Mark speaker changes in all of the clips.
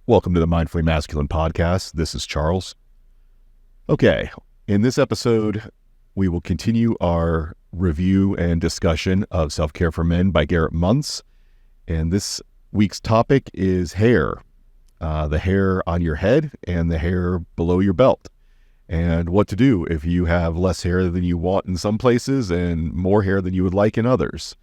Speaker 1: Welcome to the Mindfully Masculine podcast. This is Charles. Okay, in this episode, we will continue our review and discussion of Self-Care for Men by Garrett Muntz. And this week's topic is hair, the hair on your head and the hair below your belt, and what to do if you have less hair than you want in some places and more hair than you would like in others.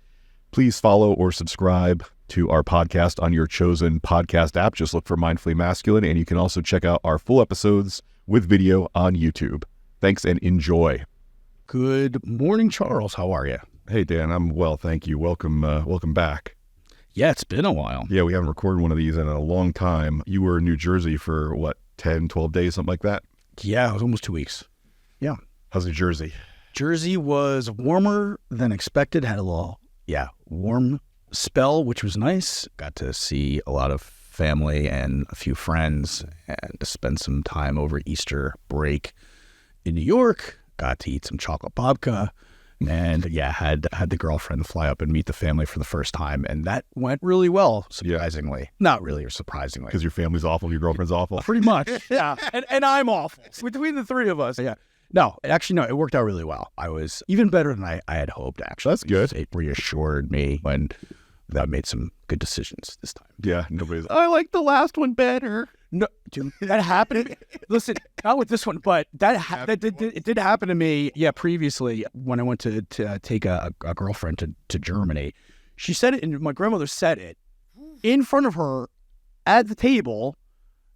Speaker 1: Please follow or subscribe to our podcast on your chosen podcast app. Just look for Mindfully Masculine, and you can also check out our full episodes with video on YouTube. Thanks and enjoy.
Speaker 2: Good morning, Charles. How are you?
Speaker 1: Hey, Dan. I'm well, thank you. Welcome back.
Speaker 2: Yeah, it's been a while.
Speaker 1: Yeah, we haven't recorded one of these in a long time. You were in New Jersey for, 10, 12 days, something like that?
Speaker 2: Yeah, it was almost 2 weeks. Yeah.
Speaker 1: How's New Jersey?
Speaker 2: Jersey was warmer than expected. Had a little, warm spell, which was nice. Got to see a lot of family and a few friends and to spend some time over Easter break in New York. Got to eat some chocolate babka and had the girlfriend fly up and meet the family for the first time. And that went really well, surprisingly. Yeah. Not really surprisingly.
Speaker 1: Because your family's awful, your girlfriend's awful.
Speaker 2: Pretty much, yeah. And I'm awful. Between the three of us, yeah. No, it worked out really well. I was even better than I had hoped, actually.
Speaker 1: That's good.
Speaker 2: It reassured me when I made some good decisions this time.
Speaker 1: Yeah, I like the last one better.
Speaker 2: No, dude, that happened. Listen, not with this one, but it did happen to me. Yeah, previously when I went to take a girlfriend to Germany, she said it, and my grandmother said it in front of her at the table,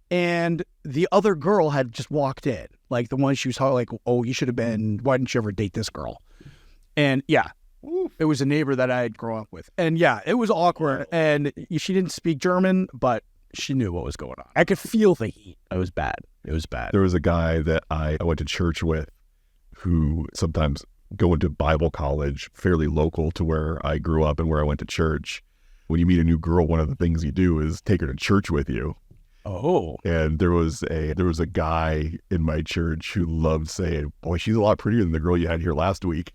Speaker 2: and the other girl had just walked in, like the one she was like, "Oh, you should have been. Why didn't you ever date this girl?" And yeah. It was a neighbor that I had grown up with. And yeah, it was awkward. And she didn't speak German, but she knew what was going on. I could feel the heat. It was bad.
Speaker 1: There was a guy that I went to church with who sometimes go into Bible college, fairly local to where I grew up and where I went to church. When you meet a new girl, one of the things you do is take her to church with you.
Speaker 2: Oh.
Speaker 1: And there was a guy in my church who loved saying, "Boy, she's a lot prettier than the girl you had here last week."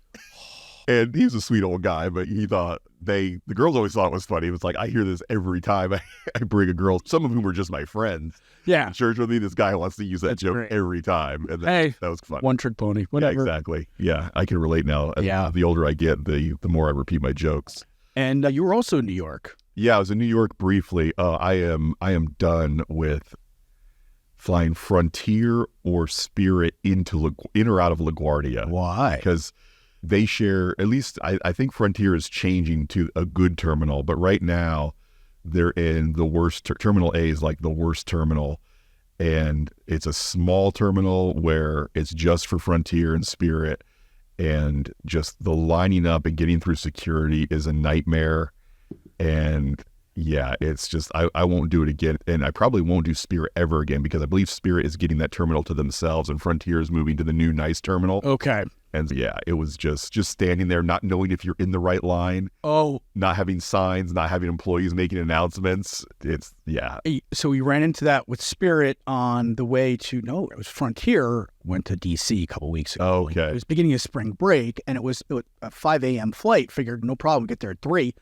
Speaker 1: And he was a sweet old guy, but he thought the girls always thought it was funny. It was like, I hear this every time I bring a girl, some of whom were just my friends.
Speaker 2: Yeah.
Speaker 1: To church with me, this guy wants to use that joke every time. And that was fun.
Speaker 2: One trick pony, whatever.
Speaker 1: Yeah, exactly. Yeah, I can relate now.
Speaker 2: Yeah.
Speaker 1: The older I get, the more I repeat my jokes.
Speaker 2: And you were also in New York.
Speaker 1: Yeah, I was in New York briefly. I am done with flying Frontier or Spirit in or out of LaGuardia.
Speaker 2: Why?
Speaker 1: Because they share, at least I think Frontier is changing to a good terminal, but right now they're in the worst. Terminal A is like the worst terminal, and it's a small terminal where it's just for Frontier and Spirit, and just the lining up and getting through security is a nightmare. And yeah, it's just, I won't do it again, and I probably won't do Spirit ever again because I believe Spirit is getting that terminal to themselves and Frontier is moving to the new nice terminal.
Speaker 2: Okay.
Speaker 1: And yeah, it was just standing there, not knowing if you're in the right line.
Speaker 2: Oh. Not
Speaker 1: having signs, not having employees making announcements.
Speaker 2: So we ran into that with Spirit on the way to, it was Frontier, went to D.C. a couple weeks ago.
Speaker 1: Okay.
Speaker 2: It was beginning of spring break, and it was a 5 a.m. flight. Figured, no problem, get there at 3.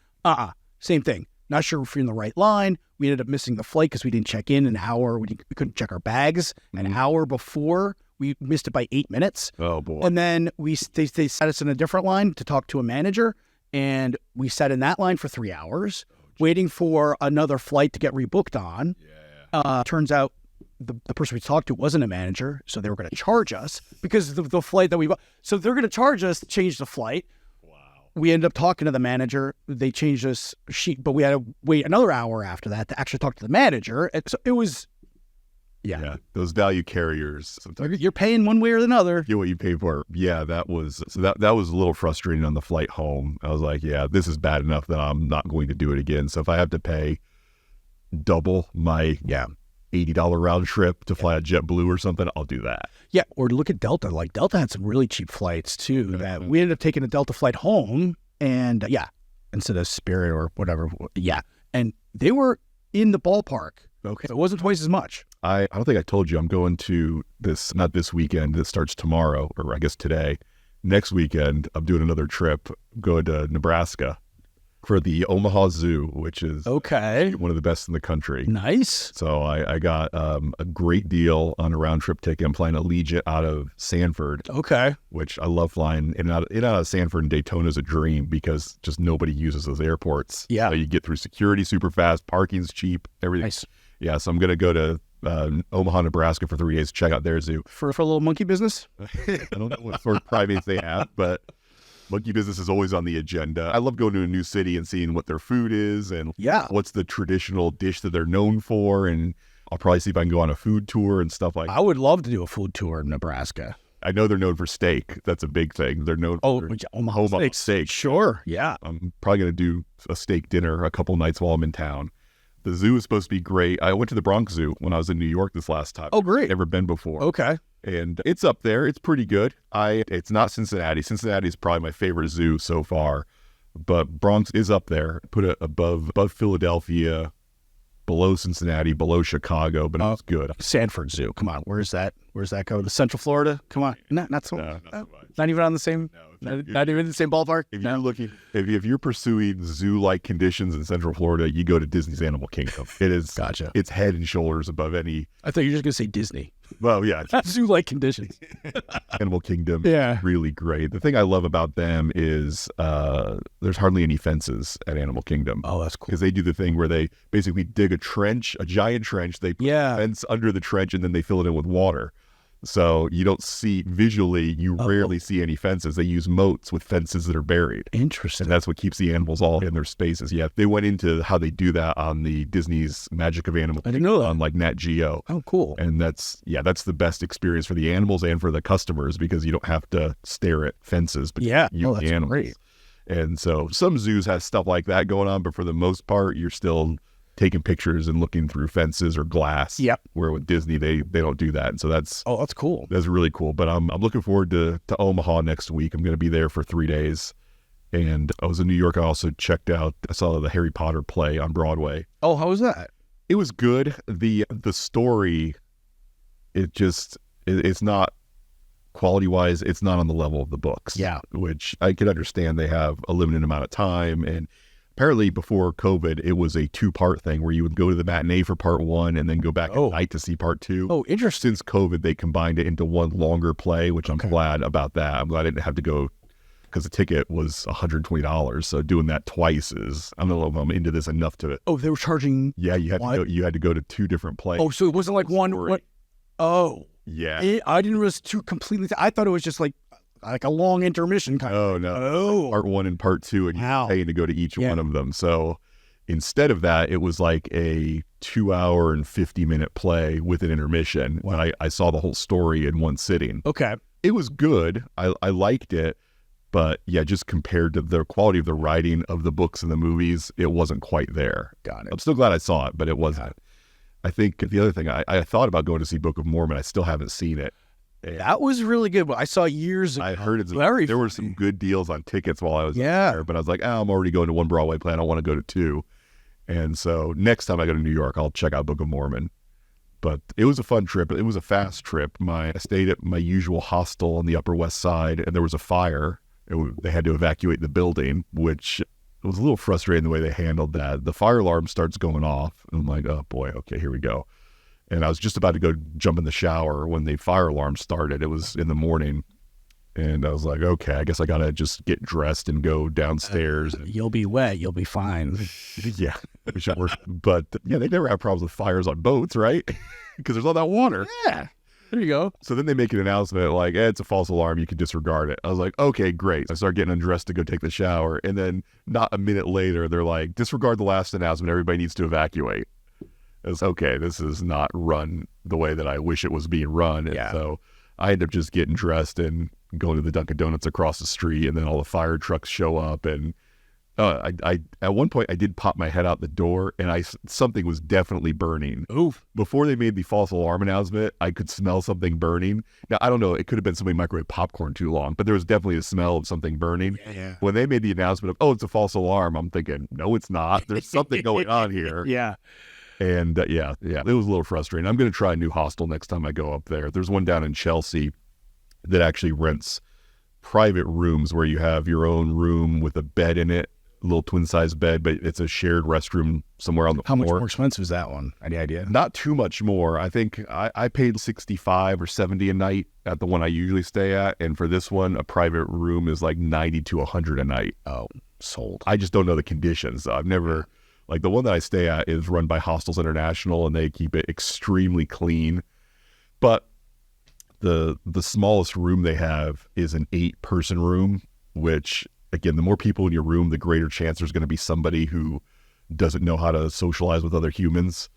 Speaker 2: Same thing. Not sure if you're in the right line. We ended up missing the flight because we didn't check in an hour. We couldn't check our bags an hour before. We missed it by 8 minutes.
Speaker 1: Oh, boy.
Speaker 2: And then they sat us in a different line to talk to a manager. And we sat in that line for 3 hours, waiting for another flight to get rebooked on. Yeah. Turns out the person we talked to wasn't a manager, so they were going to charge us because the flight that we bought. So they're going to charge us to change the flight. Wow. We ended up talking to the manager. They changed us but we had to wait another hour after that to actually talk to the manager. And so it was... Yeah,
Speaker 1: those value carriers. Sometimes
Speaker 2: you're paying one way or another.
Speaker 1: Get what you pay for. Yeah, that was a little frustrating on the flight home. I was like, yeah, this is bad enough that I'm not going to do it again. So if I have to pay double my $80 round trip to fly a JetBlue or something, I'll do that.
Speaker 2: Yeah, or look at Delta. Like Delta had some really cheap flights too. That we ended up taking a Delta flight home, and instead of Spirit or whatever. Yeah, and they were in the ballpark. Okay, so it wasn't twice as much.
Speaker 1: I don't think I told you I'm going to not this weekend, that starts tomorrow, or I guess today. Next weekend, I'm doing another trip, going to Nebraska. for the Omaha Zoo, which is
Speaker 2: Okay.
Speaker 1: one of the best in the country.
Speaker 2: Nice.
Speaker 1: So I got a great deal on a round trip ticket. I'm flying Allegiant out of Sanford,
Speaker 2: Okay.
Speaker 1: which I love flying in and out of Sanford and Daytona is a dream because just nobody uses those airports.
Speaker 2: Yeah.
Speaker 1: So you get through security super fast, parking's cheap, everything.
Speaker 2: Nice.
Speaker 1: Yeah, so I'm going to go to Omaha, Nebraska for 3 days to check out their zoo.
Speaker 2: For a little monkey business?
Speaker 1: I don't know what sort of primates they have, but monkey business is always on the agenda. I love going to a new city and seeing what their food is and what's the traditional dish that they're known for. And I'll probably see if I can go on a food tour and stuff like that.
Speaker 2: I would love to do a food tour in Nebraska.
Speaker 1: I know they're known for steak. That's a big thing. They're known for
Speaker 2: Omaha
Speaker 1: steak.
Speaker 2: Sure, yeah.
Speaker 1: I'm probably going to do a steak dinner a couple nights while I'm in town. The zoo is supposed to be great. I went to the Bronx Zoo when I was in New York this last time.
Speaker 2: Oh, great.
Speaker 1: Never been before.
Speaker 2: Okay.
Speaker 1: And it's up there. It's pretty good. It's not Cincinnati. Cincinnati is probably my favorite zoo so far. But Bronx is up there. Put it above Philadelphia, below Cincinnati, below Chicago, but it's good.
Speaker 2: Sanford Zoo. Come on. Where's that go? To Central Florida? Come on. Not so not even on the same not even in the same ballpark.
Speaker 1: If you're looking if you're pursuing zoo-like conditions in Central Florida, you go to Disney's Animal Kingdom. It is
Speaker 2: Gotcha.
Speaker 1: It's head and shoulders above any.
Speaker 2: I thought you were just gonna say Disney.
Speaker 1: Well, yeah.
Speaker 2: Zoo-like conditions.
Speaker 1: Animal Kingdom.
Speaker 2: Yeah.
Speaker 1: Really great. The thing I love about them is there's hardly any fences at Animal Kingdom.
Speaker 2: Oh, that's cool.
Speaker 1: Because they do the thing where they basically dig a giant trench, they put a fence under the trench, and then they fill it in with water. So you don't see visually, you rarely see any fences. They use moats with fences that are buried.
Speaker 2: Interesting.
Speaker 1: And that's what keeps the animals all in their spaces. Yeah, they went into how they do that on the Disney's Magic of Animals.
Speaker 2: I didn't know that.
Speaker 1: On like Nat Geo.
Speaker 2: Oh, cool.
Speaker 1: And that's the best experience for the animals and for the customers because you don't have to stare at fences. But
Speaker 2: that's
Speaker 1: the animals.
Speaker 2: Great.
Speaker 1: And so some zoos have stuff like that going on, but for the most part, you're still taking pictures and looking through fences or glass.
Speaker 2: Yep.
Speaker 1: Where with Disney, they don't do that. And so that's
Speaker 2: cool.
Speaker 1: That's really cool. But I'm looking forward to Omaha next week. I'm going to be there for 3 days. And I was in New York. I also I saw the Harry Potter play on Broadway.
Speaker 2: Oh, how was that?
Speaker 1: It was good. The story, it's not quality-wise, it's not on the level of the books.
Speaker 2: Yeah.
Speaker 1: Which I could understand. They have a limited amount of time. And apparently before COVID, it was a 2-part thing where you would go to the matinee for part 1 and then go back at night to see part 2.
Speaker 2: Oh, interesting.
Speaker 1: Since COVID, they combined it into one longer play, which I'm glad about that. I'm glad I didn't have to go because the ticket was $120. So doing that twice is, I don't know if I'm into this enough to it.
Speaker 2: Oh, they were charging.
Speaker 1: Yeah, you had to go to 2 different plays.
Speaker 2: Oh, so it wasn't like one. Oh,
Speaker 1: yeah.
Speaker 2: I didn't realize 2 completely. I thought it was just like a long intermission kind of.
Speaker 1: Oh, no. Part 1 and part 2, and you're paying to go to each one of them. So instead of that, it was like a 2-hour and 50-minute play with an intermission. Wow. And I saw the whole story in one sitting.
Speaker 2: Okay.
Speaker 1: It was good. I liked it. But yeah, just compared to the quality of the writing of the books and the movies, it wasn't quite there.
Speaker 2: Got it.
Speaker 1: I'm still glad I saw it, but it wasn't. I think the other thing, I thought about going to see Book of Mormon. I still haven't seen it.
Speaker 2: That was really good. I saw years ago.
Speaker 1: I heard there were some good deals on tickets while I was there, but I was like, I'm already going to one Broadway play. I don't want to go to 2. And so next time I go to New York, I'll check out Book of Mormon. But it was a fun trip. It was a fast trip. I stayed at my usual hostel on the Upper West Side, and there was a fire. They had to evacuate the building, which was a little frustrating the way they handled that. The fire alarm starts going off, and I'm like, oh boy, okay, here we go. And I was just about to go jump in the shower when the fire alarm started. It was in the morning, and I was like, okay, I guess I got to just get dressed and go downstairs.
Speaker 2: You'll be wet. You'll be fine.
Speaker 1: Yeah, we should work. But yeah, they never have problems with fires on boats, right? Because there's all that water.
Speaker 2: Yeah. There you go.
Speaker 1: So then they make an announcement like, it's a false alarm. You can disregard it. I was like, okay, great. I start getting undressed to go take the shower. And then not a minute later, they're like, disregard the last announcement. Everybody needs to evacuate. It's okay. This is not run the way that I wish it was being run. And so I end up just getting dressed and going to the Dunkin' Donuts across the street. And then all the fire trucks show up. And I at one point I did pop my head out the door, and something was definitely burning.
Speaker 2: Oof!
Speaker 1: Before they made the false alarm announcement, I could smell something burning. Now I don't know; it could have been somebody microwaved popcorn too long, but there was definitely a smell of something burning.
Speaker 2: Yeah.
Speaker 1: When they made the announcement of, it's a false alarm, I'm thinking, no, it's not. There's something going on here.
Speaker 2: Yeah.
Speaker 1: And it was a little frustrating. I'm going to try a new hostel next time I go up there. There's one down in Chelsea that actually rents private rooms where you have your own room with a bed in it, little twin-size bed, but it's a shared restroom somewhere on the
Speaker 2: How
Speaker 1: floor.
Speaker 2: much more expensive is that one? Any idea?
Speaker 1: Not too much more. I think I paid $65 or $70 a night at the one I usually stay at, and for this one, a private room is like $90 to $100 a night.
Speaker 2: Oh, sold.
Speaker 1: I just don't know the conditions. I've never, like the one that I stay at is run by Hostels International, and they keep it extremely clean. But the smallest room they have is an 8-person room, which, again, the more people in your room, the greater chance there's going to be somebody who doesn't know how to socialize with other humans,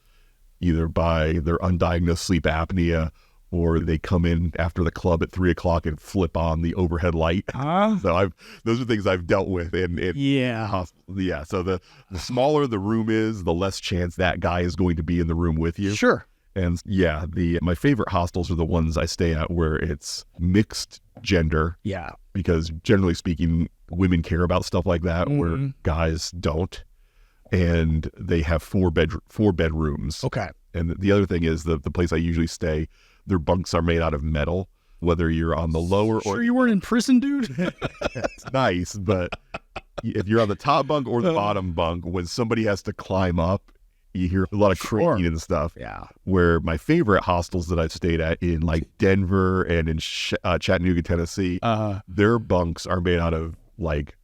Speaker 1: either by their undiagnosed sleep apnea, or they come in after the club at 3:00 and flip on the overhead light. So those are things I've dealt with in yeah. So the smaller the room is, the less chance that guy is going to be in the room with you.
Speaker 2: Sure.
Speaker 1: And yeah, my favorite hostels are the ones I stay at where it's mixed gender.
Speaker 2: Yeah.
Speaker 1: Because generally speaking, women care about stuff like that, where guys don't. And they have 4 bedrooms.
Speaker 2: Okay.
Speaker 1: And the other thing is the place I usually stay, their bunks are made out of metal, whether you're on the lower
Speaker 2: Sure you weren't in prison, dude?
Speaker 1: It's nice, but if you're on the top bunk or the bottom bunk, when somebody has to climb up, you hear a lot of creaking and stuff.
Speaker 2: Yeah.
Speaker 1: Where my favorite hostels that I've stayed at in like Denver and in Chattanooga, Tennessee, their bunks are made out of like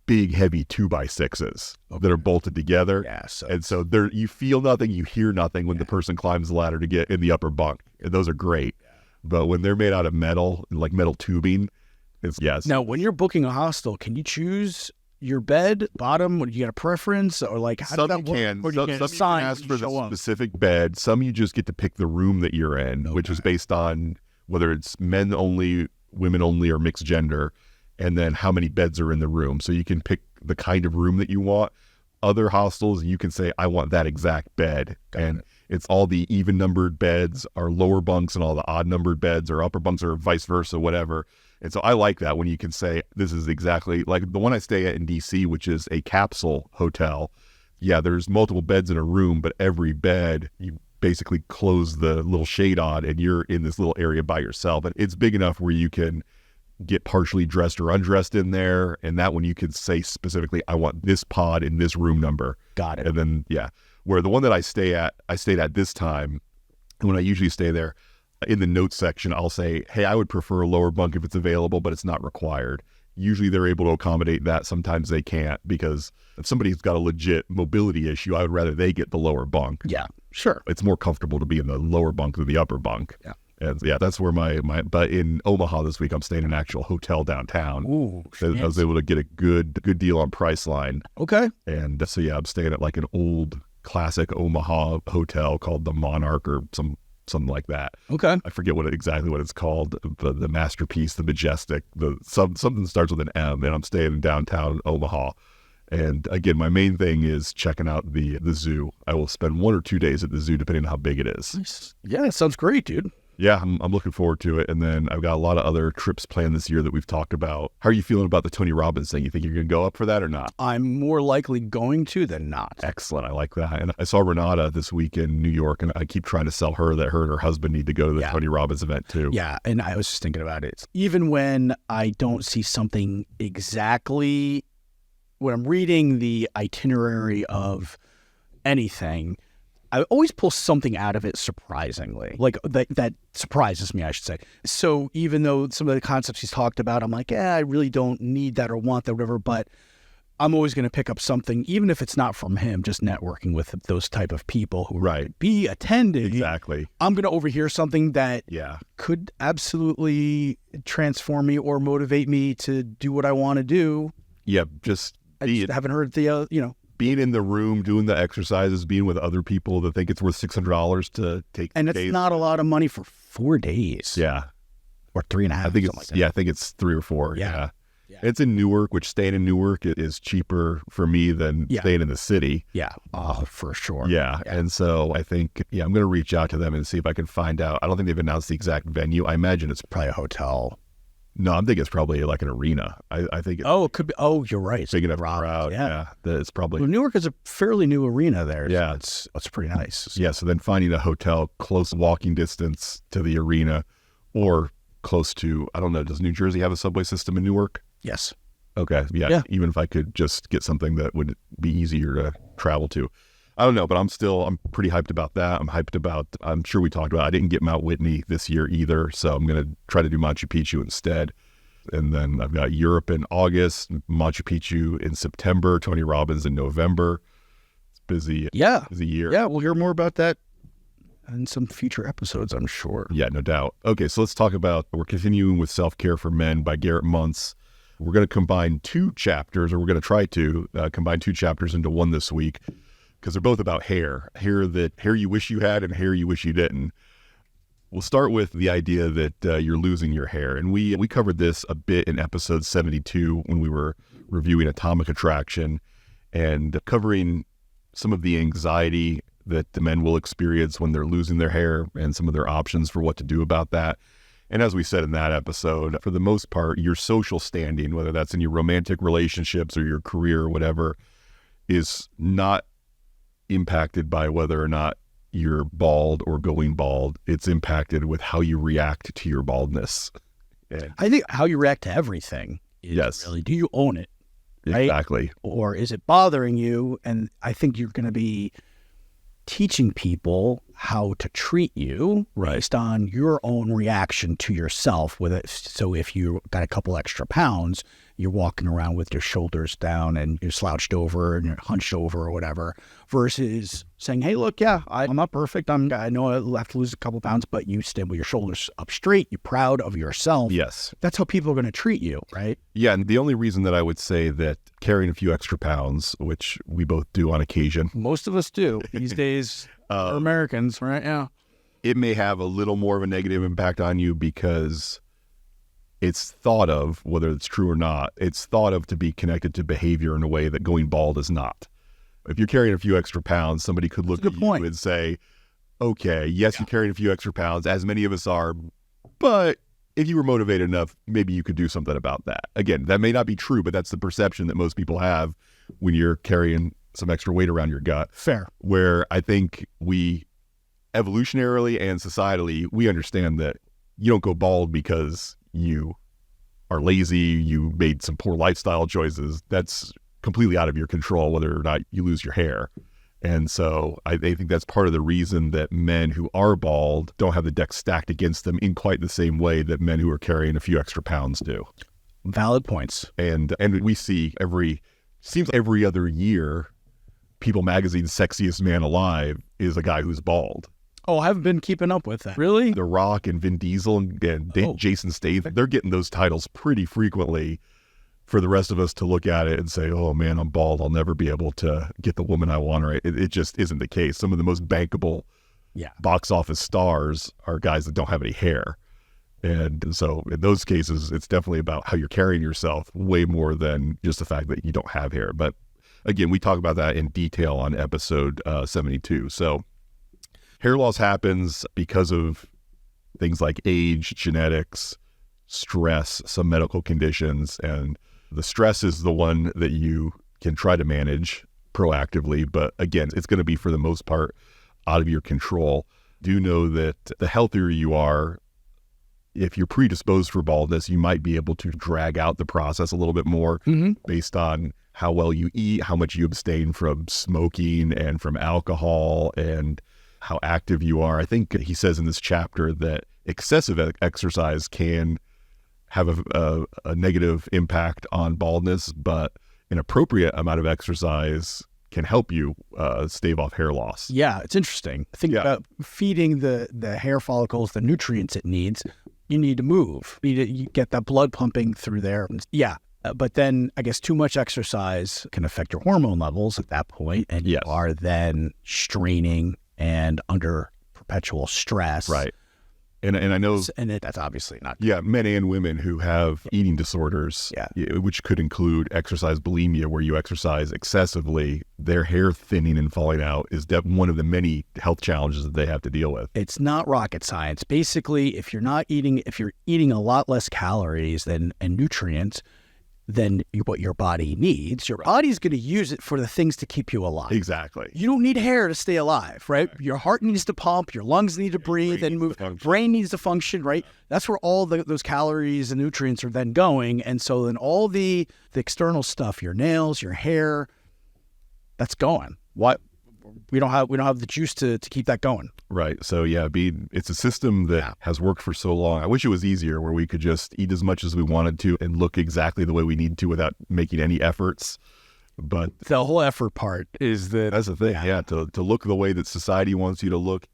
Speaker 1: big, heavy 2x6s that are bolted together.
Speaker 2: Yeah,
Speaker 1: and so there, you feel nothing, you hear nothing when the person climbs the ladder to get in the upper bunk. And those are great. Yeah. But when they're made out of metal, like metal tubing, it's Now,
Speaker 2: when you're booking a hostel, can you choose your bed, bottom? Or do you get a preference? Or like, how does that work?
Speaker 1: Some
Speaker 2: you
Speaker 1: you can ask for the specific bed. Some you just get to pick the room that you're in, which is based on whether it's men only, women only, or mixed gender, and then how many beds are in the room. So you can pick the kind of room that you want. Other hostels, you can say, I want that exact bed. It's all the even numbered beds are lower bunks, and all the odd numbered beds are upper bunks, or vice versa, whatever. And so I like that when you can say, this is exactly like the one I stay at in DC, which is a capsule hotel. Yeah, there's multiple beds in a room, but every bed, you basically close the little shade on and you're in this little area by yourself. And it's big enough where you can get partially dressed or undressed in there. And that one you can say specifically, I want this pod in this room number.
Speaker 2: Got it.
Speaker 1: And then, where the one that I stayed at this time, when I usually stay there, in the notes section, I'll say, hey, I would prefer a lower bunk if it's available, but it's not required. Usually they're able to accommodate that. Sometimes they can't, because if somebody's got a legit mobility issue, I would rather they get the lower bunk.
Speaker 2: Yeah, sure.
Speaker 1: It's more comfortable to be in the lower bunk than the upper bunk.
Speaker 2: Yeah.
Speaker 1: And that's where but in Omaha this week, I'm staying in an actual hotel downtown.
Speaker 2: Ooh,
Speaker 1: so I was able to get a good deal on Priceline.
Speaker 2: Okay.
Speaker 1: And so, I'm staying at like an old classic Omaha hotel called the Monarch or something like that.
Speaker 2: Okay.
Speaker 1: I forget exactly what it's called. The Masterpiece, the Majestic, something starts with an M, and I'm staying in downtown Omaha. And again, my main thing is checking out the zoo. I will spend 1 or 2 days at the zoo, depending on how big it is.
Speaker 2: Nice. Yeah, that sounds great, dude.
Speaker 1: Yeah, I'm looking forward to it. And then I've got a lot of other trips planned this year that we've talked about. How are you feeling about the Tony Robbins thing? You think you're going to go up for that or not?
Speaker 2: I'm more likely going to than not.
Speaker 1: Excellent. I like that. And I saw Renata this week in New York, and I keep trying to sell her that her and her husband need to go to the Tony Robbins event too.
Speaker 2: Yeah, and I was just thinking about it. Even when I don't see something exactly, when I'm reading the itinerary of anything, I always pull something out of it surprisingly. Like that surprises me, I should say. So even though some of the concepts he's talked about, I'm like, I really don't need that or want that or whatever, but I'm always going to pick up something, even if it's not from him, just networking with those type of people who be attending.
Speaker 1: Exactly.
Speaker 2: I'm going to overhear something that could absolutely transform me or motivate me to do what I want to do.
Speaker 1: Yeah,
Speaker 2: I just haven't heard the,
Speaker 1: being in the room, doing the exercises, being with other people that think it's worth $600 to take.
Speaker 2: And it's not a lot of money for 4 days.
Speaker 1: Yeah.
Speaker 2: Or 3.5.
Speaker 1: I think it's, I think it's 3 or 4.
Speaker 2: Yeah.
Speaker 1: It's in Newark, which staying in Newark is cheaper for me than staying in the city.
Speaker 2: Yeah. Oh, for sure.
Speaker 1: Yeah. And so I think, I'm going to reach out to them and see if I can find out. I don't think they've announced the exact venue. I imagine it's
Speaker 2: probably a hotel.
Speaker 1: No, I'm thinking it's probably like an arena. I think.
Speaker 2: It could be. Oh, you're right.
Speaker 1: Big enough crowd. Yeah. It's probably.
Speaker 2: Well, Newark is a fairly new arena there.
Speaker 1: Yeah.
Speaker 2: So it's pretty nice.
Speaker 1: Yeah. So then finding a hotel close walking distance to the arena or close to, I don't know, does New Jersey have a subway system in Newark?
Speaker 2: Yes.
Speaker 1: Okay. Yeah.
Speaker 2: Yeah.
Speaker 1: Even if I could just get something that would be easier to travel to. I don't know, but I'm pretty hyped about that. I'm sure we talked about, I didn't get Mount Whitney this year either. So I'm going to try to do Machu Picchu instead. And then I've got Europe in August, Machu Picchu in September, Tony Robbins in November. It's busy.
Speaker 2: Yeah.
Speaker 1: Busy year.
Speaker 2: Yeah. We'll hear more about that in some future episodes, I'm sure.
Speaker 1: Yeah, no doubt. Okay. So let's talk about, we're continuing with Self-Care for Men by Garrett Muntz. We're going to combine two chapters, or we're going to try to combine two chapters into one this week, because they're both about hair you wish you had and hair you wish you didn't. We'll start with the idea that you're losing your hair. And we covered this a bit in episode 72 when we were reviewing Atomic Attraction and covering some of the anxiety that the men will experience when they're losing their hair and some of their options for what to do about that. And as we said in that episode, for the most part, your social standing, whether that's in your romantic relationships or your career or whatever, is not impacted by whether or not you're bald or going bald. It's impacted with how you react to your baldness. And
Speaker 2: I think how you react to everything is
Speaker 1: Yes.
Speaker 2: really, do you own it? Right?
Speaker 1: exactly.
Speaker 2: Or is it bothering you? And I think you're going to be teaching people how to treat you based on your own reaction to yourself with it. So if you got a couple extra pounds, you're walking around with your shoulders down and you're slouched over and you're hunched over or whatever, versus saying, hey, look, I'm not perfect. I know I'll have to lose a couple pounds, but you stand with your shoulders up straight. You're proud of yourself.
Speaker 1: Yes.
Speaker 2: That's how people are going to treat you, right?
Speaker 1: Yeah. And the only reason that I would say that carrying a few extra pounds, which we both do on occasion,
Speaker 2: Most of us do these days. We're Americans, right? Yeah.
Speaker 1: it may have a little more of a negative impact on you because it's thought of, whether it's true or not, it's thought of to be connected to behavior in a way that going bald is not. If you're carrying a few extra pounds, somebody could look at you and say, okay, yes, you're carrying a few extra pounds, as many of us are, but if you were motivated enough, maybe you could do something about that. Again, that may not be true, but that's the perception that most people have when you're carrying some extra weight around your gut.
Speaker 2: Fair.
Speaker 1: Where I think we, evolutionarily and societally, we understand that you don't go bald because you are lazy, you made some poor lifestyle choices. That's completely out of your control, whether or not you lose your hair. And so I think that's part of the reason that men who are bald don't have the deck stacked against them in quite the same way that men who are carrying a few extra pounds do.
Speaker 2: Valid points.
Speaker 1: And we see every other year, People Magazine's sexiest man alive is a guy who's bald.
Speaker 2: Oh, I haven't been keeping up with that. Really?
Speaker 1: The Rock and Vin Diesel and Jason Statham, they're getting those titles pretty frequently. For the rest of us to look at it and say, oh man, I'm bald, I'll never be able to get the woman I want. Right? It just isn't the case. Some of the most bankable box office stars are guys that don't have any hair. And so in those cases, it's definitely about how you're carrying yourself way more than just the fact that you don't have hair. But again, we talk about that in detail on episode 72. So hair loss happens because of things like age, genetics, stress, some medical conditions, and the stress is the one that you can try to manage proactively. But again, it's going to be for the most part out of your control. Do know that the healthier you are, if you're predisposed for baldness, you might be able to drag out the process a little bit more based on how well you eat, how much you abstain from smoking and from alcohol, and how active you are. I think he says in this chapter that excessive exercise can have a negative impact on baldness, but an appropriate amount of exercise can help you stave off hair loss.
Speaker 2: Yeah, it's interesting. Think about feeding the hair follicles the nutrients it needs. You need to move. You get that blood pumping through there. Yeah. But then I guess too much exercise can affect your hormone levels at that point, and you are then straining and under perpetual stress.
Speaker 1: Right. And I know,
Speaker 2: that's obviously not good.
Speaker 1: Yeah, men and women who have eating disorders, which could include exercise bulimia, where you exercise excessively, their hair thinning and falling out is one of the many health challenges that they have to deal with.
Speaker 2: It's not rocket science. Basically, if you're eating a lot less calories and nutrients, than what your body needs. Your body's going to use it for the things to keep you alive.
Speaker 1: Exactly.
Speaker 2: You don't need hair to stay alive, right? Your heart needs to pump, your lungs need to breathe and move, brain needs to function, right? That's where all those calories and nutrients are then going. And so then all the external stuff, your nails, your hair, that's going.
Speaker 1: What?
Speaker 2: We don't have the juice to keep that going.
Speaker 1: Right. So yeah, it's a system that has worked for so long. I wish it was easier where we could just eat as much as we wanted to and look exactly the way we need to without making any efforts. But
Speaker 2: the whole effort part is
Speaker 1: that's the thing. Yeah. To look the way that society wants you to look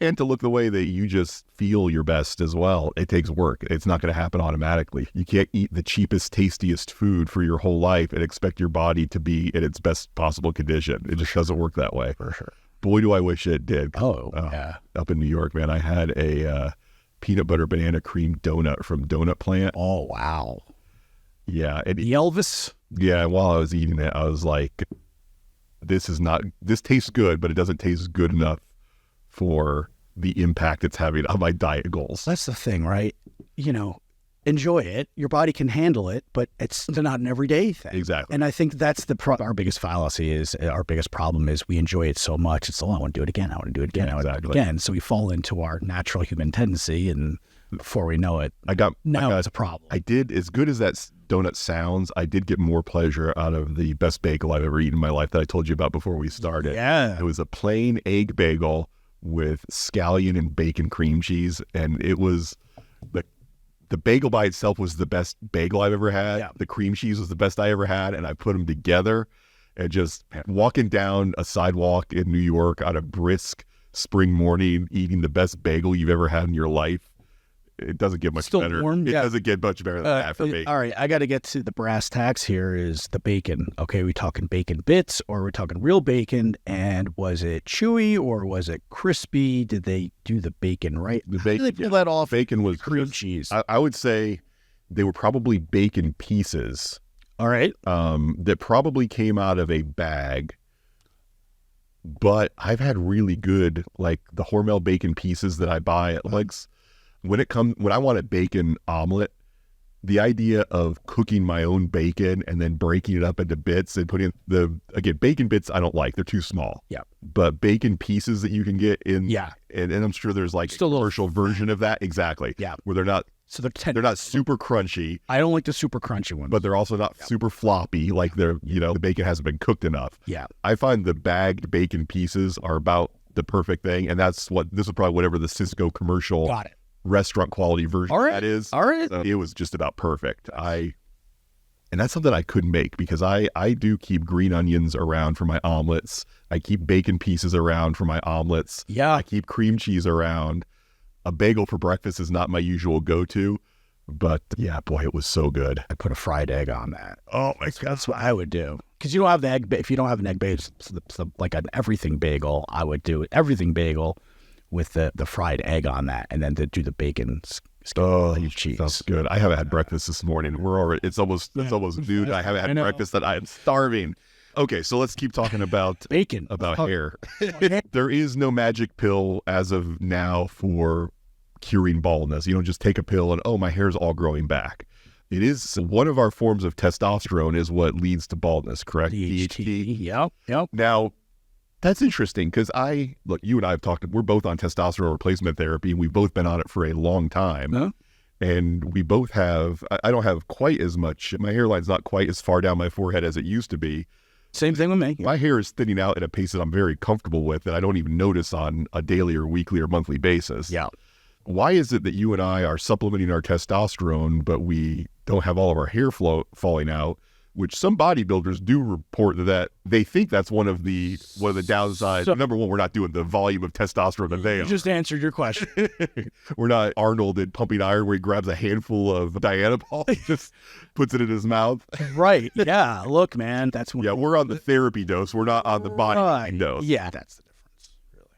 Speaker 1: and to look the way that you just feel your best as well. It takes work. It's not going to happen automatically. You can't eat the cheapest, tastiest food for your whole life and expect your body to be in its best possible condition. It just doesn't work that way.
Speaker 2: For sure.
Speaker 1: Boy, do I wish it did.
Speaker 2: Yeah.
Speaker 1: Up in New York, man, I had a peanut butter banana cream donut from Donut Plant.
Speaker 2: Oh, wow.
Speaker 1: Yeah.
Speaker 2: The Elvis?
Speaker 1: Yeah. While I was eating it, I was like, this tastes good, but it doesn't taste good enough for the impact it's having on my diet goals.
Speaker 2: That's the thing, right? Enjoy it. Your body can handle it, but it's not an everyday thing.
Speaker 1: Exactly.
Speaker 2: And I think that's our biggest fallacy our biggest problem is we enjoy it so much. It's, I want to do it again. I want to do it again. I want to do it again. So we fall into our natural human tendency, and before we know it, it's a problem.
Speaker 1: I did, as good as that donut sounds, I did get more pleasure out of the best bagel I've ever eaten in my life that I told you about before we started.
Speaker 2: Yeah.
Speaker 1: It was a plain egg bagel with scallion and bacon cream cheese, and it was the bagel by itself was the best bagel I've ever had. Yeah. The cream cheese was the best I ever had, and I put them together and just walking down a sidewalk in New York on a brisk spring morning, eating the best bagel you've ever had in your life. It doesn't get much
Speaker 2: Still
Speaker 1: better.
Speaker 2: Warm?
Speaker 1: It doesn't get much better than that for me.
Speaker 2: All right, I got to get to the brass tacks here is the bacon. Okay, we talking bacon bits or we're talking real bacon? And was it chewy or was it crispy? Did they do the bacon right?
Speaker 1: The bacon,
Speaker 2: How did they pull that off?
Speaker 1: Bacon was
Speaker 2: cream cheese.
Speaker 1: I would say they were probably bacon pieces.
Speaker 2: All right.
Speaker 1: That probably came out of a bag. But I've had really good, like the Hormel bacon pieces that I buy at Legs. When I want a bacon omelet, the idea of cooking my own bacon and then breaking it up into bits and putting bacon bits I don't like. They're too small.
Speaker 2: Yeah.
Speaker 1: But bacon pieces that you can get in.
Speaker 2: Yeah.
Speaker 1: And I'm sure there's like
Speaker 2: still
Speaker 1: a commercial version of that. Exactly.
Speaker 2: Yeah.
Speaker 1: Where they're not.
Speaker 2: So they're
Speaker 1: not super crunchy.
Speaker 2: I don't like the super crunchy ones.
Speaker 1: But they're also not super floppy. Like the bacon hasn't been cooked enough.
Speaker 2: Yeah.
Speaker 1: I find the bagged bacon pieces are about the perfect thing. And this is probably whatever the Cisco commercial.
Speaker 2: Got it.
Speaker 1: Restaurant quality version that is.
Speaker 2: All right.
Speaker 1: So it was just about perfect. And that's something I couldn't make because I do keep green onions around for my omelets. I keep bacon pieces around for my omelets.
Speaker 2: Yeah.
Speaker 1: I keep cream cheese around. A bagel for breakfast is not my usual go-to, but yeah, boy, it was so good.
Speaker 2: I put a fried egg on that.
Speaker 1: Oh my God.
Speaker 2: That's what I would do. Because you don't have the egg. If you don't have an egg bagel, it's like an everything bagel, I would do everything bagel with the fried egg on that, and then to do the bacon cheese.
Speaker 1: Sounds good. I haven't had breakfast this morning. It's almost noon. I haven't had breakfast, that I am starving. Okay, so let's keep talking about
Speaker 2: bacon,
Speaker 1: about hair. There is no magic pill as of now for curing baldness. You don't just take a pill and my hair's all growing back. It is one of our forms of testosterone is what leads to baldness, correct?
Speaker 2: DHT. Yep.
Speaker 1: Now, that's interesting because you and I have talked, we're both on testosterone replacement therapy, and we've both been on it for a long time.
Speaker 2: Huh?
Speaker 1: And we both have, I don't have quite as much, my hairline's not quite as far down my forehead as it used to be.
Speaker 2: Same thing with me.
Speaker 1: My hair is thinning out at a pace that I'm very comfortable with that I don't even notice on a daily or weekly or monthly basis.
Speaker 2: Yeah.
Speaker 1: Why is it that you and I are supplementing our testosterone, but we don't have all of our hair falling out? Which some bodybuilders do report that they think that's one of the downsides. So, number one, we're not doing the volume of testosterone that they are.
Speaker 2: You just answered your question.
Speaker 1: We're not Arnold in Pumping Iron where he grabs a handful of Dianabol and just puts it in his mouth.
Speaker 2: Right. Yeah. Look, man, that's when.
Speaker 1: Yeah, we're on the therapy dose. We're not on the body dose.
Speaker 2: Yeah, that's the difference, really.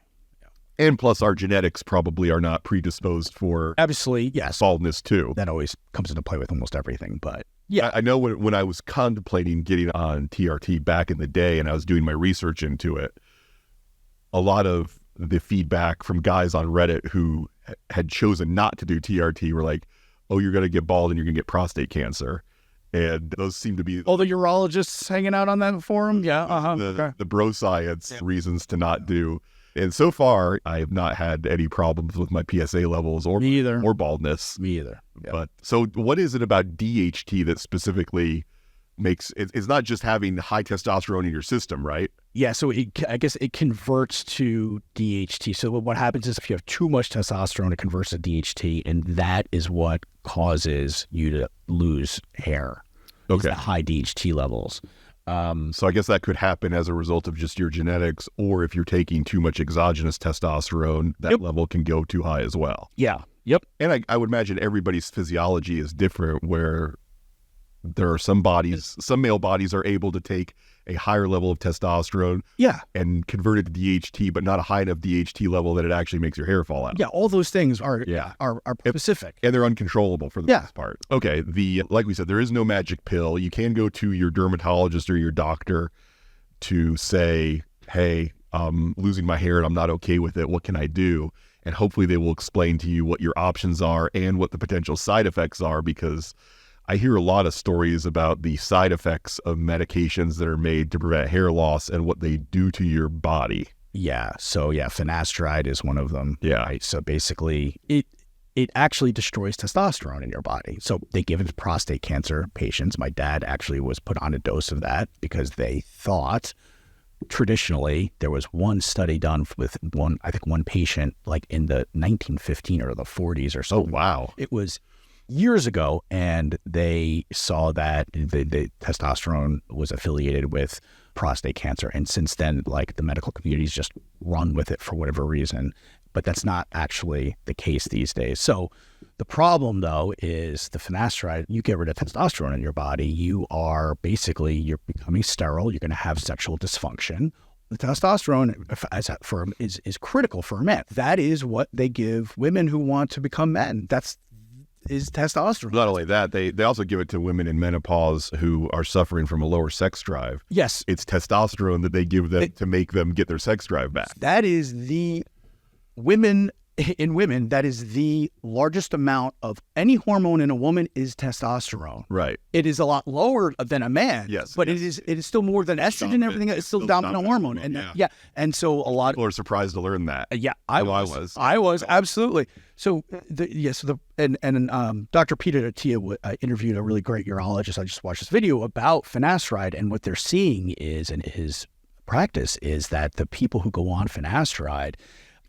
Speaker 1: Yeah. And plus, our genetics probably are not predisposed for
Speaker 2: obviously, yes,
Speaker 1: baldness too.
Speaker 2: That always comes into play with almost everything, but.
Speaker 1: Yeah, I know when I was contemplating getting on TRT back in the day and I was doing my research into it, a lot of the feedback from guys on Reddit who had chosen not to do TRT were like, oh, you're going to get bald and you're going to get prostate cancer. And those seem to be
Speaker 2: All the urologists hanging out on that forum? Yeah,
Speaker 1: the bro science reasons to not do. And so far, I have not had any problems with my PSA levels or
Speaker 2: Me either.
Speaker 1: or baldness.
Speaker 2: Me either. Yeah.
Speaker 1: But so what is it about DHT that specifically makes it's not just having high testosterone in your system, right?
Speaker 2: Yeah, so I guess it converts to DHT. So what happens is if you have too much testosterone, it converts to DHT, and that is what causes you to lose hair.
Speaker 1: Okay.
Speaker 2: The high DHT levels.
Speaker 1: So I guess that could happen as a result of just your genetics, or if you're taking too much exogenous testosterone, that level can go too high as well.
Speaker 2: Yeah. Yep.
Speaker 1: And I would imagine everybody's physiology is different, where there are some male bodies are able to take a higher level of testosterone and convert it to DHT, but not a high enough DHT level that it actually makes your hair fall out.
Speaker 2: Yeah, all those things are specific.
Speaker 1: And they're uncontrollable for the most part. Okay, like we said, there is no magic pill. You can go to your dermatologist or your doctor to say, hey, I'm losing my hair and I'm not okay with it. What can I do? And hopefully they will explain to you what your options are and what the potential side effects are, because I hear a lot of stories about the side effects of medications that are made to prevent hair loss and what they do to your body.
Speaker 2: Yeah. So finasteride is one of them.
Speaker 1: Yeah.
Speaker 2: Right? So basically it actually destroys testosterone in your body. So they give it to prostate cancer patients. My dad actually was put on a dose of that because they thought traditionally there was one study done with one patient like in the 1915 or the 40s or so.
Speaker 1: Oh, wow.
Speaker 2: It was years ago, and they saw that the testosterone was affiliated with prostate cancer. And since then, like, the medical community's just run with it for whatever reason. But that's not actually the case these days. So the problem, though, is the finasteride. You get rid of testosterone in your body, you're becoming sterile. You're going to have sexual dysfunction. The testosterone is critical for men. That is what they give women who want to become men. Is testosterone.
Speaker 1: Not only that, they also give it to women in menopause who are suffering from a lower sex drive.
Speaker 2: Yes.
Speaker 1: It's testosterone that they give them to make them get their sex drive back.
Speaker 2: That is that is the largest amount of any hormone in a woman is testosterone.
Speaker 1: Right.
Speaker 2: It is a lot lower than a man.
Speaker 1: Yes.
Speaker 2: But it is still more than estrogen and everything. It's still dominant hormone. And and so a lot
Speaker 1: people are surprised to learn that.
Speaker 2: I was absolutely. So Dr. Peter Attia interviewed a really great urologist. I just watched this video about finasteride, and what they're seeing is, in his practice, is that the people who go on finasteride.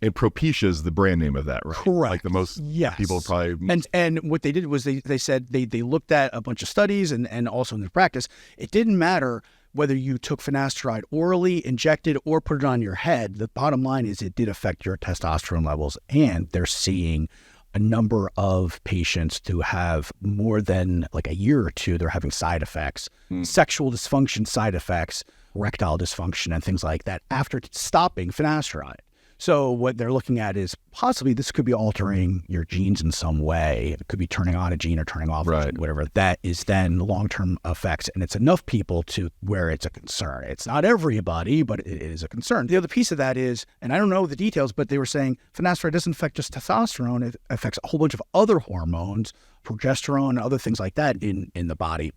Speaker 1: And Propecia is the brand name of that, right?
Speaker 2: Correct.
Speaker 1: Like the most people probably.
Speaker 2: And what they did was they said they looked at a bunch of studies and also in their practice. It didn't matter whether you took finasteride orally, injected, or put it on your head. The bottom line is it did affect your testosterone levels. And they're seeing a number of patients who have more than like a year or two, they're having side effects, sexual dysfunction side effects, erectile dysfunction, and things like that after stopping finasteride. So what they're looking at is possibly this could be altering your genes in some way. It could be turning on a gene or turning off a gene, whatever. That is then long-term effects. And it's enough people to where it's a concern. It's not everybody, but it is a concern. The other piece of that is, and I don't know the details, but they were saying finasteride doesn't affect just testosterone. It affects a whole bunch of other hormones, progesterone, and other things like that in the body.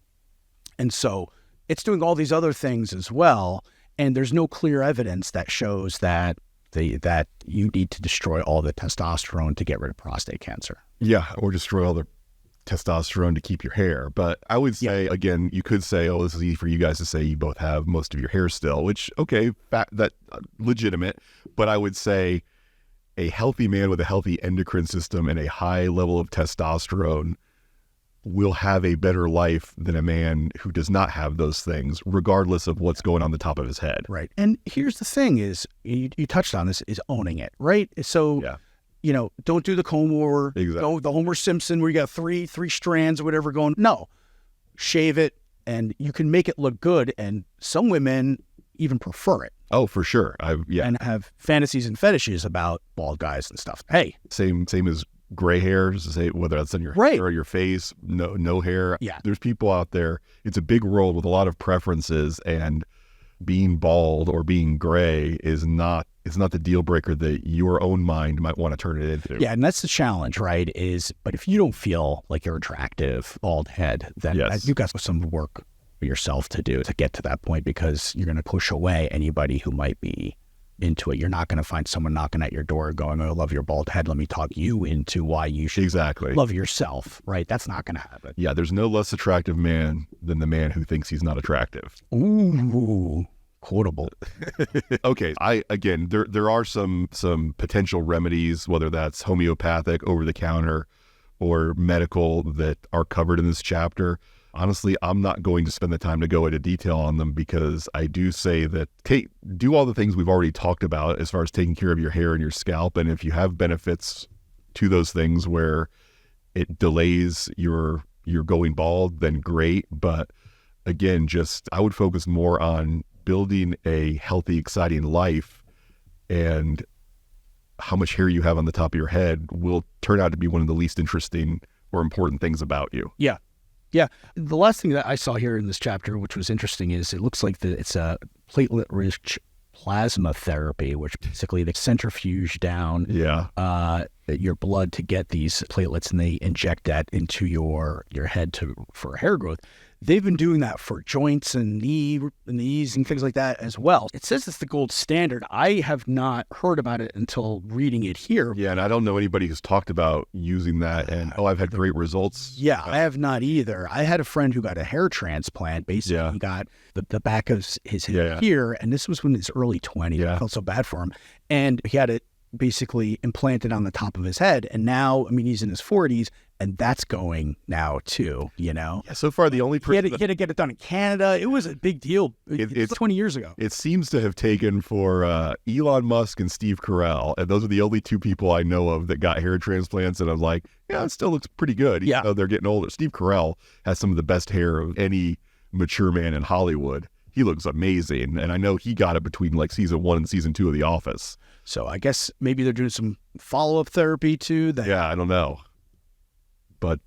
Speaker 2: And so it's doing all these other things as well. And there's no clear evidence that shows that you need to destroy all the testosterone to get rid of prostate cancer. Yeah,
Speaker 1: or destroy all the testosterone to keep your hair. But I would say, again, you could say, oh, this is easy for you guys to say you both have most of your hair still, which, okay, that legitimate. But I would say a healthy man with a healthy endocrine system and a high level of testosterone will have a better life than a man who does not have those things, regardless of what's going on the top of his head.
Speaker 2: Right. And here's the thing is, you touched on this, is owning it, right? So, don't do the comb over, the Homer Simpson where you got three strands or whatever going. No, shave it, and you can make it look good. And some women even prefer it.
Speaker 1: Oh, for sure.
Speaker 2: And have fantasies and fetishes about bald guys and stuff. Hey.
Speaker 1: Same as gray hair, whether that's on your hair or your face, no hair.
Speaker 2: Yeah.
Speaker 1: There's people out there. It's a big world with a lot of preferences, and being bald or being gray is not it's not the deal breaker that your own mind might want to turn it into.
Speaker 2: Yeah, and that's the challenge, right? But if you don't feel like you're attractive, bald head, then you've got some work for yourself to do to get to that point, because you're going to push away anybody who might be into it. You're not going to find someone knocking at your door going, "Oh, I love your bald head. Let me talk you into why you should love yourself," right? That's not going to happen.
Speaker 1: Yeah, there's no less attractive man than the man who thinks he's not attractive.
Speaker 2: Ooh, quotable.
Speaker 1: Okay, there are some potential remedies, whether that's homeopathic, over the counter, or medical, that are covered in this chapter. Honestly, I'm not going to spend the time to go into detail on them, because I do say that do all the things we've already talked about as far as taking care of your hair and your scalp. And if you have benefits to those things where it delays your going bald, then great. But again, I would focus more on building a healthy, exciting life, and how much hair you have on the top of your head will turn out to be one of the least interesting or important things about you.
Speaker 2: Yeah. Yeah. The last thing that I saw here in this chapter, which was interesting, is it looks like it's a platelet-rich plasma therapy, which basically they centrifuge down your blood to get these platelets, and they inject that into your head for hair growth. They've been doing that for joints and knees and things like that as well. It says it's the gold standard. I have not heard about it until reading it here.
Speaker 1: Yeah, and I don't know anybody who's talked about using that and, I've had great results.
Speaker 2: Yeah, I have not either. I had a friend who got a hair transplant. Basically, he got the back of his head here, and this was when his early 20s. I felt so bad for him. And he had it basically implanted on the top of his head. And now, he's in his 40s, and that's going now too, Yeah,
Speaker 1: so far the only person...
Speaker 2: He had to get it done in Canada. It was a big deal. It's 20 years ago.
Speaker 1: It seems to have taken for Elon Musk and Steve Carell, and those are the only two people I know of that got hair transplants, and I'm like, it still looks pretty good, even though they're getting older. Steve Carell has some of the best hair of any mature man in Hollywood. He looks amazing, and I know he got it between like season 1 and season 2 of The Office.
Speaker 2: So I guess maybe they're doing some follow-up therapy too.
Speaker 1: I don't know. But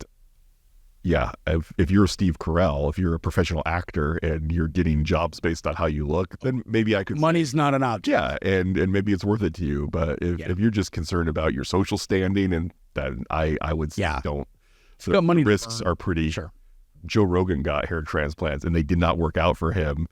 Speaker 1: if you're Steve Carell, if you're a professional actor and you're getting jobs based on how you look, then maybe I could...
Speaker 2: Money's not an object.
Speaker 1: Yeah, and maybe it's worth it to you. But if you're just concerned about your social standing, and then I would say don't. So the
Speaker 2: money
Speaker 1: risks are pretty...
Speaker 2: Sure.
Speaker 1: Joe Rogan got hair transplants, and they did not work out for him.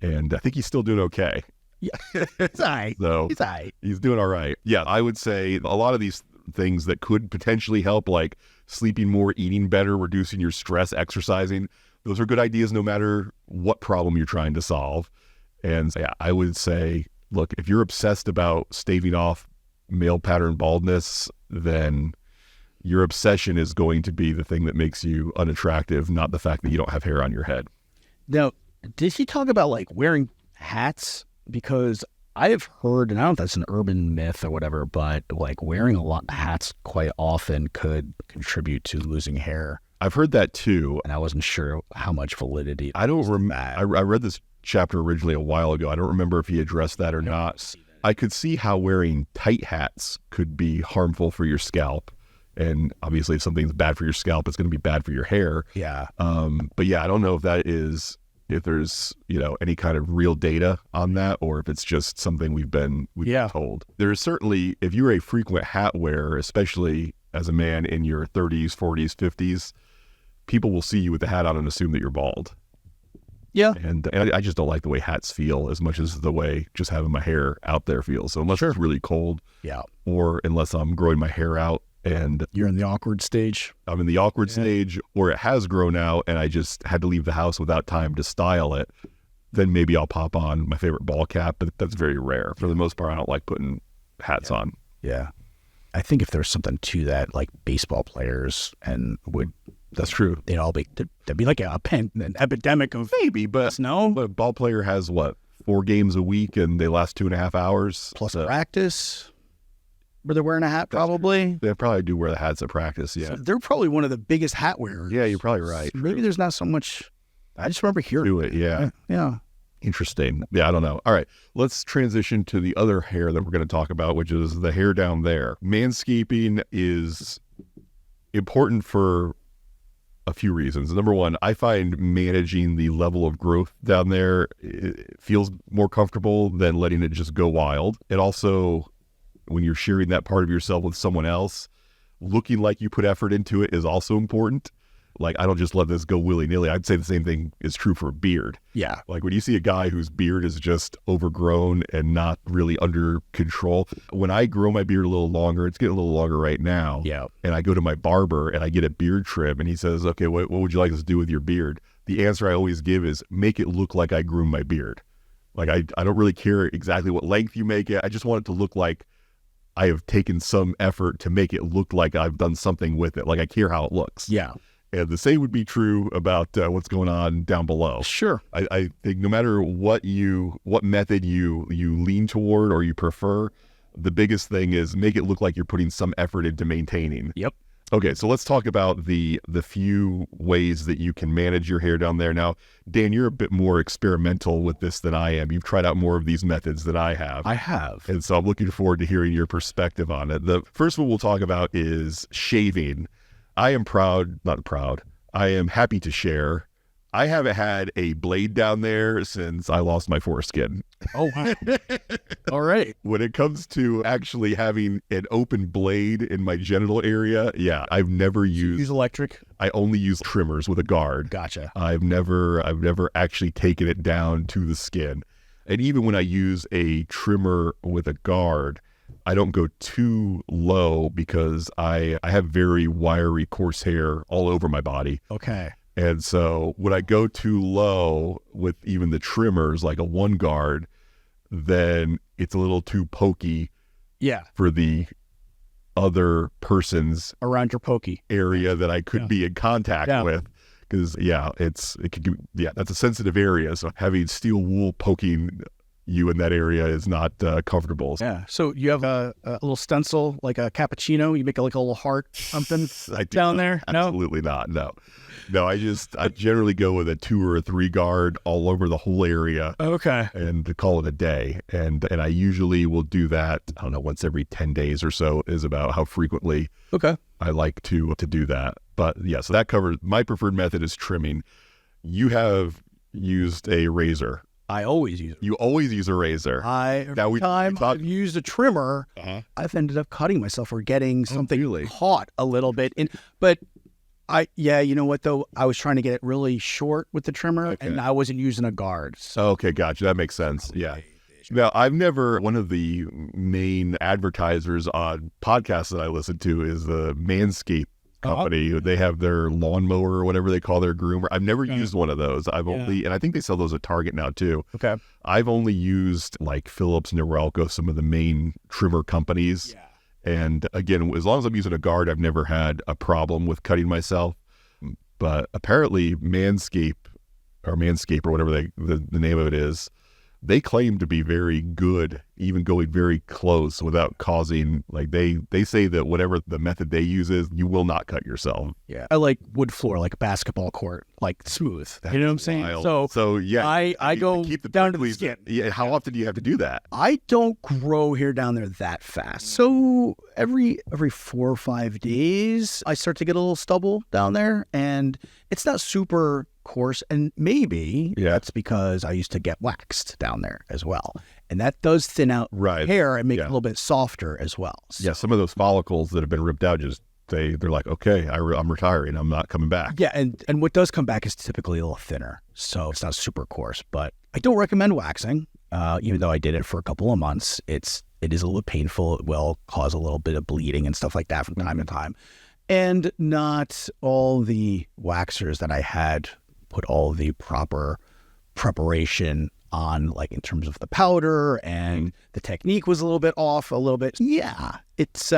Speaker 1: And I think he's still doing okay.
Speaker 2: Yeah, he's all right.
Speaker 1: So
Speaker 2: he's all right.
Speaker 1: He's doing all right. Yeah, I would say a lot of these things that could potentially help, like sleeping more, eating better, reducing your stress, exercising, those are good ideas no matter what problem you're trying to solve. And I would say, look, if you're obsessed about staving off male pattern baldness, then your obsession is going to be the thing that makes you unattractive, not the fact that you don't have hair on your head.
Speaker 2: Now, did he talk about like wearing hats? Because I have heard, and I don't know if that's an urban myth or whatever, but like wearing a lot of hats quite often could contribute to losing hair.
Speaker 1: I've heard that too.
Speaker 2: And I wasn't sure how much validity.
Speaker 1: I don't remember. I read this chapter originally a while ago. I don't remember if he addressed that or not. I could see how wearing tight hats could be harmful for your scalp. And obviously if something's bad for your scalp, it's going to be bad for your hair.
Speaker 2: Yeah.
Speaker 1: But yeah, I don't know if there's, any kind of real data on that, or if it's just something we've been told. There's certainly, if you're a frequent hat wearer, especially as a man in your 30s, 40s, 50s, people will see you with the hat on and assume that you're bald.
Speaker 2: Yeah.
Speaker 1: And I just don't like the way hats feel as much as the way just having my hair out there feels. So unless it's really cold, or unless I'm growing my hair out, and
Speaker 2: you're in the awkward stage.
Speaker 1: I'm in the awkward stage, or it has grown out and I just had to leave the house without time to style it, then maybe I'll pop on my favorite ball cap, but that's very rare. For the most part, I don't like putting hats on.
Speaker 2: Yeah. I think if there's something to that, like baseball players
Speaker 1: that's true.
Speaker 2: There'd be like an epidemic of
Speaker 1: but a ball player has 4 games a week and they last 2.5 hours
Speaker 2: plus practice. Where they're wearing a hat, probably.
Speaker 1: They probably do wear the hats at practice, yeah.
Speaker 2: So they're probably one of the biggest hat wearers.
Speaker 1: Yeah, you're probably right.
Speaker 2: So maybe there's not so much. I just remember hearing
Speaker 1: do it, yeah.
Speaker 2: Yeah.
Speaker 1: Interesting. Yeah, I don't know. All right, let's transition to the other hair that we're going to talk about, which is the hair down there. Manscaping is important for a few reasons. Number one, I find managing the level of growth down there, it feels more comfortable than letting it just go wild. And also, when you're sharing that part of yourself with someone else, looking like you put effort into it is also important. Like, I don't just let this go willy-nilly. I'd say the same thing is true for a beard.
Speaker 2: Yeah.
Speaker 1: Like, when you see a guy whose beard is just overgrown and not really under control, when I grow my beard a little longer, it's getting a little longer right now.
Speaker 2: Yeah.
Speaker 1: And I go to my barber and I get a beard trim and he says, okay, what would you like us to do with your beard? The answer I always give is make it look like I grew my beard. Like, I don't really care exactly what length you make it. I just want it to look like I have taken some effort to make it look like I've done something with it. Like, I care how it looks.
Speaker 2: Yeah.
Speaker 1: And the same would be true about what's going on down below.
Speaker 2: Sure.
Speaker 1: I think no matter what method you lean toward or you prefer, the biggest thing is make it look like you're putting some effort into maintaining.
Speaker 2: Yep.
Speaker 1: Okay, so let's talk about the few ways that you can manage your hair down there. Now, Dan, you're a bit more experimental with this than I am. You've tried out more of these methods than I have.
Speaker 2: I have.
Speaker 1: And so I'm looking forward to hearing your perspective on it. The first one we'll talk about is shaving. I am I am happy to share. I haven't had a blade down there since I lost my foreskin.
Speaker 2: Oh, wow. All right.
Speaker 1: When it comes to actually having an open blade in my genital area, yeah, I've never
Speaker 2: Use electric?
Speaker 1: I only use trimmers with a guard.
Speaker 2: Gotcha.
Speaker 1: I've never actually taken it down to the skin. And even when I use a trimmer with a guard, I don't go too low because I have very wiry, coarse hair all over my body.
Speaker 2: Okay.
Speaker 1: And so when I go too low with even the trimmers, like a one guard, then it's a little too pokey for the other person's
Speaker 2: around your pokey
Speaker 1: area that I could be in contact with. Because, that's a sensitive area. So having steel wool poking you in that area is not comfortable.
Speaker 2: Yeah. So you have a little stencil, like a cappuccino. You make like a little heart something down there?
Speaker 1: Absolutely not. No. I generally go with a 2 or a 3 guard all over the whole area.
Speaker 2: Okay.
Speaker 1: And to call it a day. And I usually will do that, I don't know, once every 10 days or so is about how frequently I like to do that. But yeah, so that covers, my preferred method is trimming. You have used a razor.
Speaker 2: I always use it.
Speaker 1: You always use a razor.
Speaker 2: Every time I've used a trimmer, I've ended up cutting myself or getting something caught a little bit. But you know what though? I was trying to get it really short with the trimmer and I wasn't using a guard. So.
Speaker 1: Okay, gotcha. That makes sense. Yeah. Now, one of the main advertisers on podcasts that I listen to is the Manscaped company. They have their lawnmower or whatever they call their groomer. I've never used one of those. And I think they sell those at Target now too.
Speaker 2: Okay.
Speaker 1: I've only used like Philips, Norelco, some of the main trimmer companies. Yeah. And again, as long as I'm using a guard, I've never had a problem with cutting myself. But apparently Manscaped or whatever the name of it is, they claim to be very good, even going very close without causing, like they say that whatever the method they use is, you will not cut yourself.
Speaker 2: Yeah. I like wood floor, like a basketball court, like smooth.
Speaker 1: That's
Speaker 2: you know what I'm saying?
Speaker 1: Wild. So yeah,
Speaker 2: I go down to the skin.
Speaker 1: Yeah. How often do you have to do that?
Speaker 2: I don't grow hair down there that fast. So every 4 or 5 days, I start to get a little stubble down there, and it's not super course, and maybe that's because I used to get waxed down there as well, and that does thin out hair and make it a little bit softer as well. So.
Speaker 1: Yeah, some of those follicles that have been ripped out they're like, okay, I'm retiring, I'm not coming back.
Speaker 2: Yeah, and what does come back is typically a little thinner, so it's not super coarse. But I don't recommend waxing, even though I did it for a couple of months. It is a little painful. It will cause a little bit of bleeding and stuff like that from time to time, and not all the waxers that I had put all the proper preparation on, like in terms of the powder, and the technique was a little bit off a little bit. Yeah, it's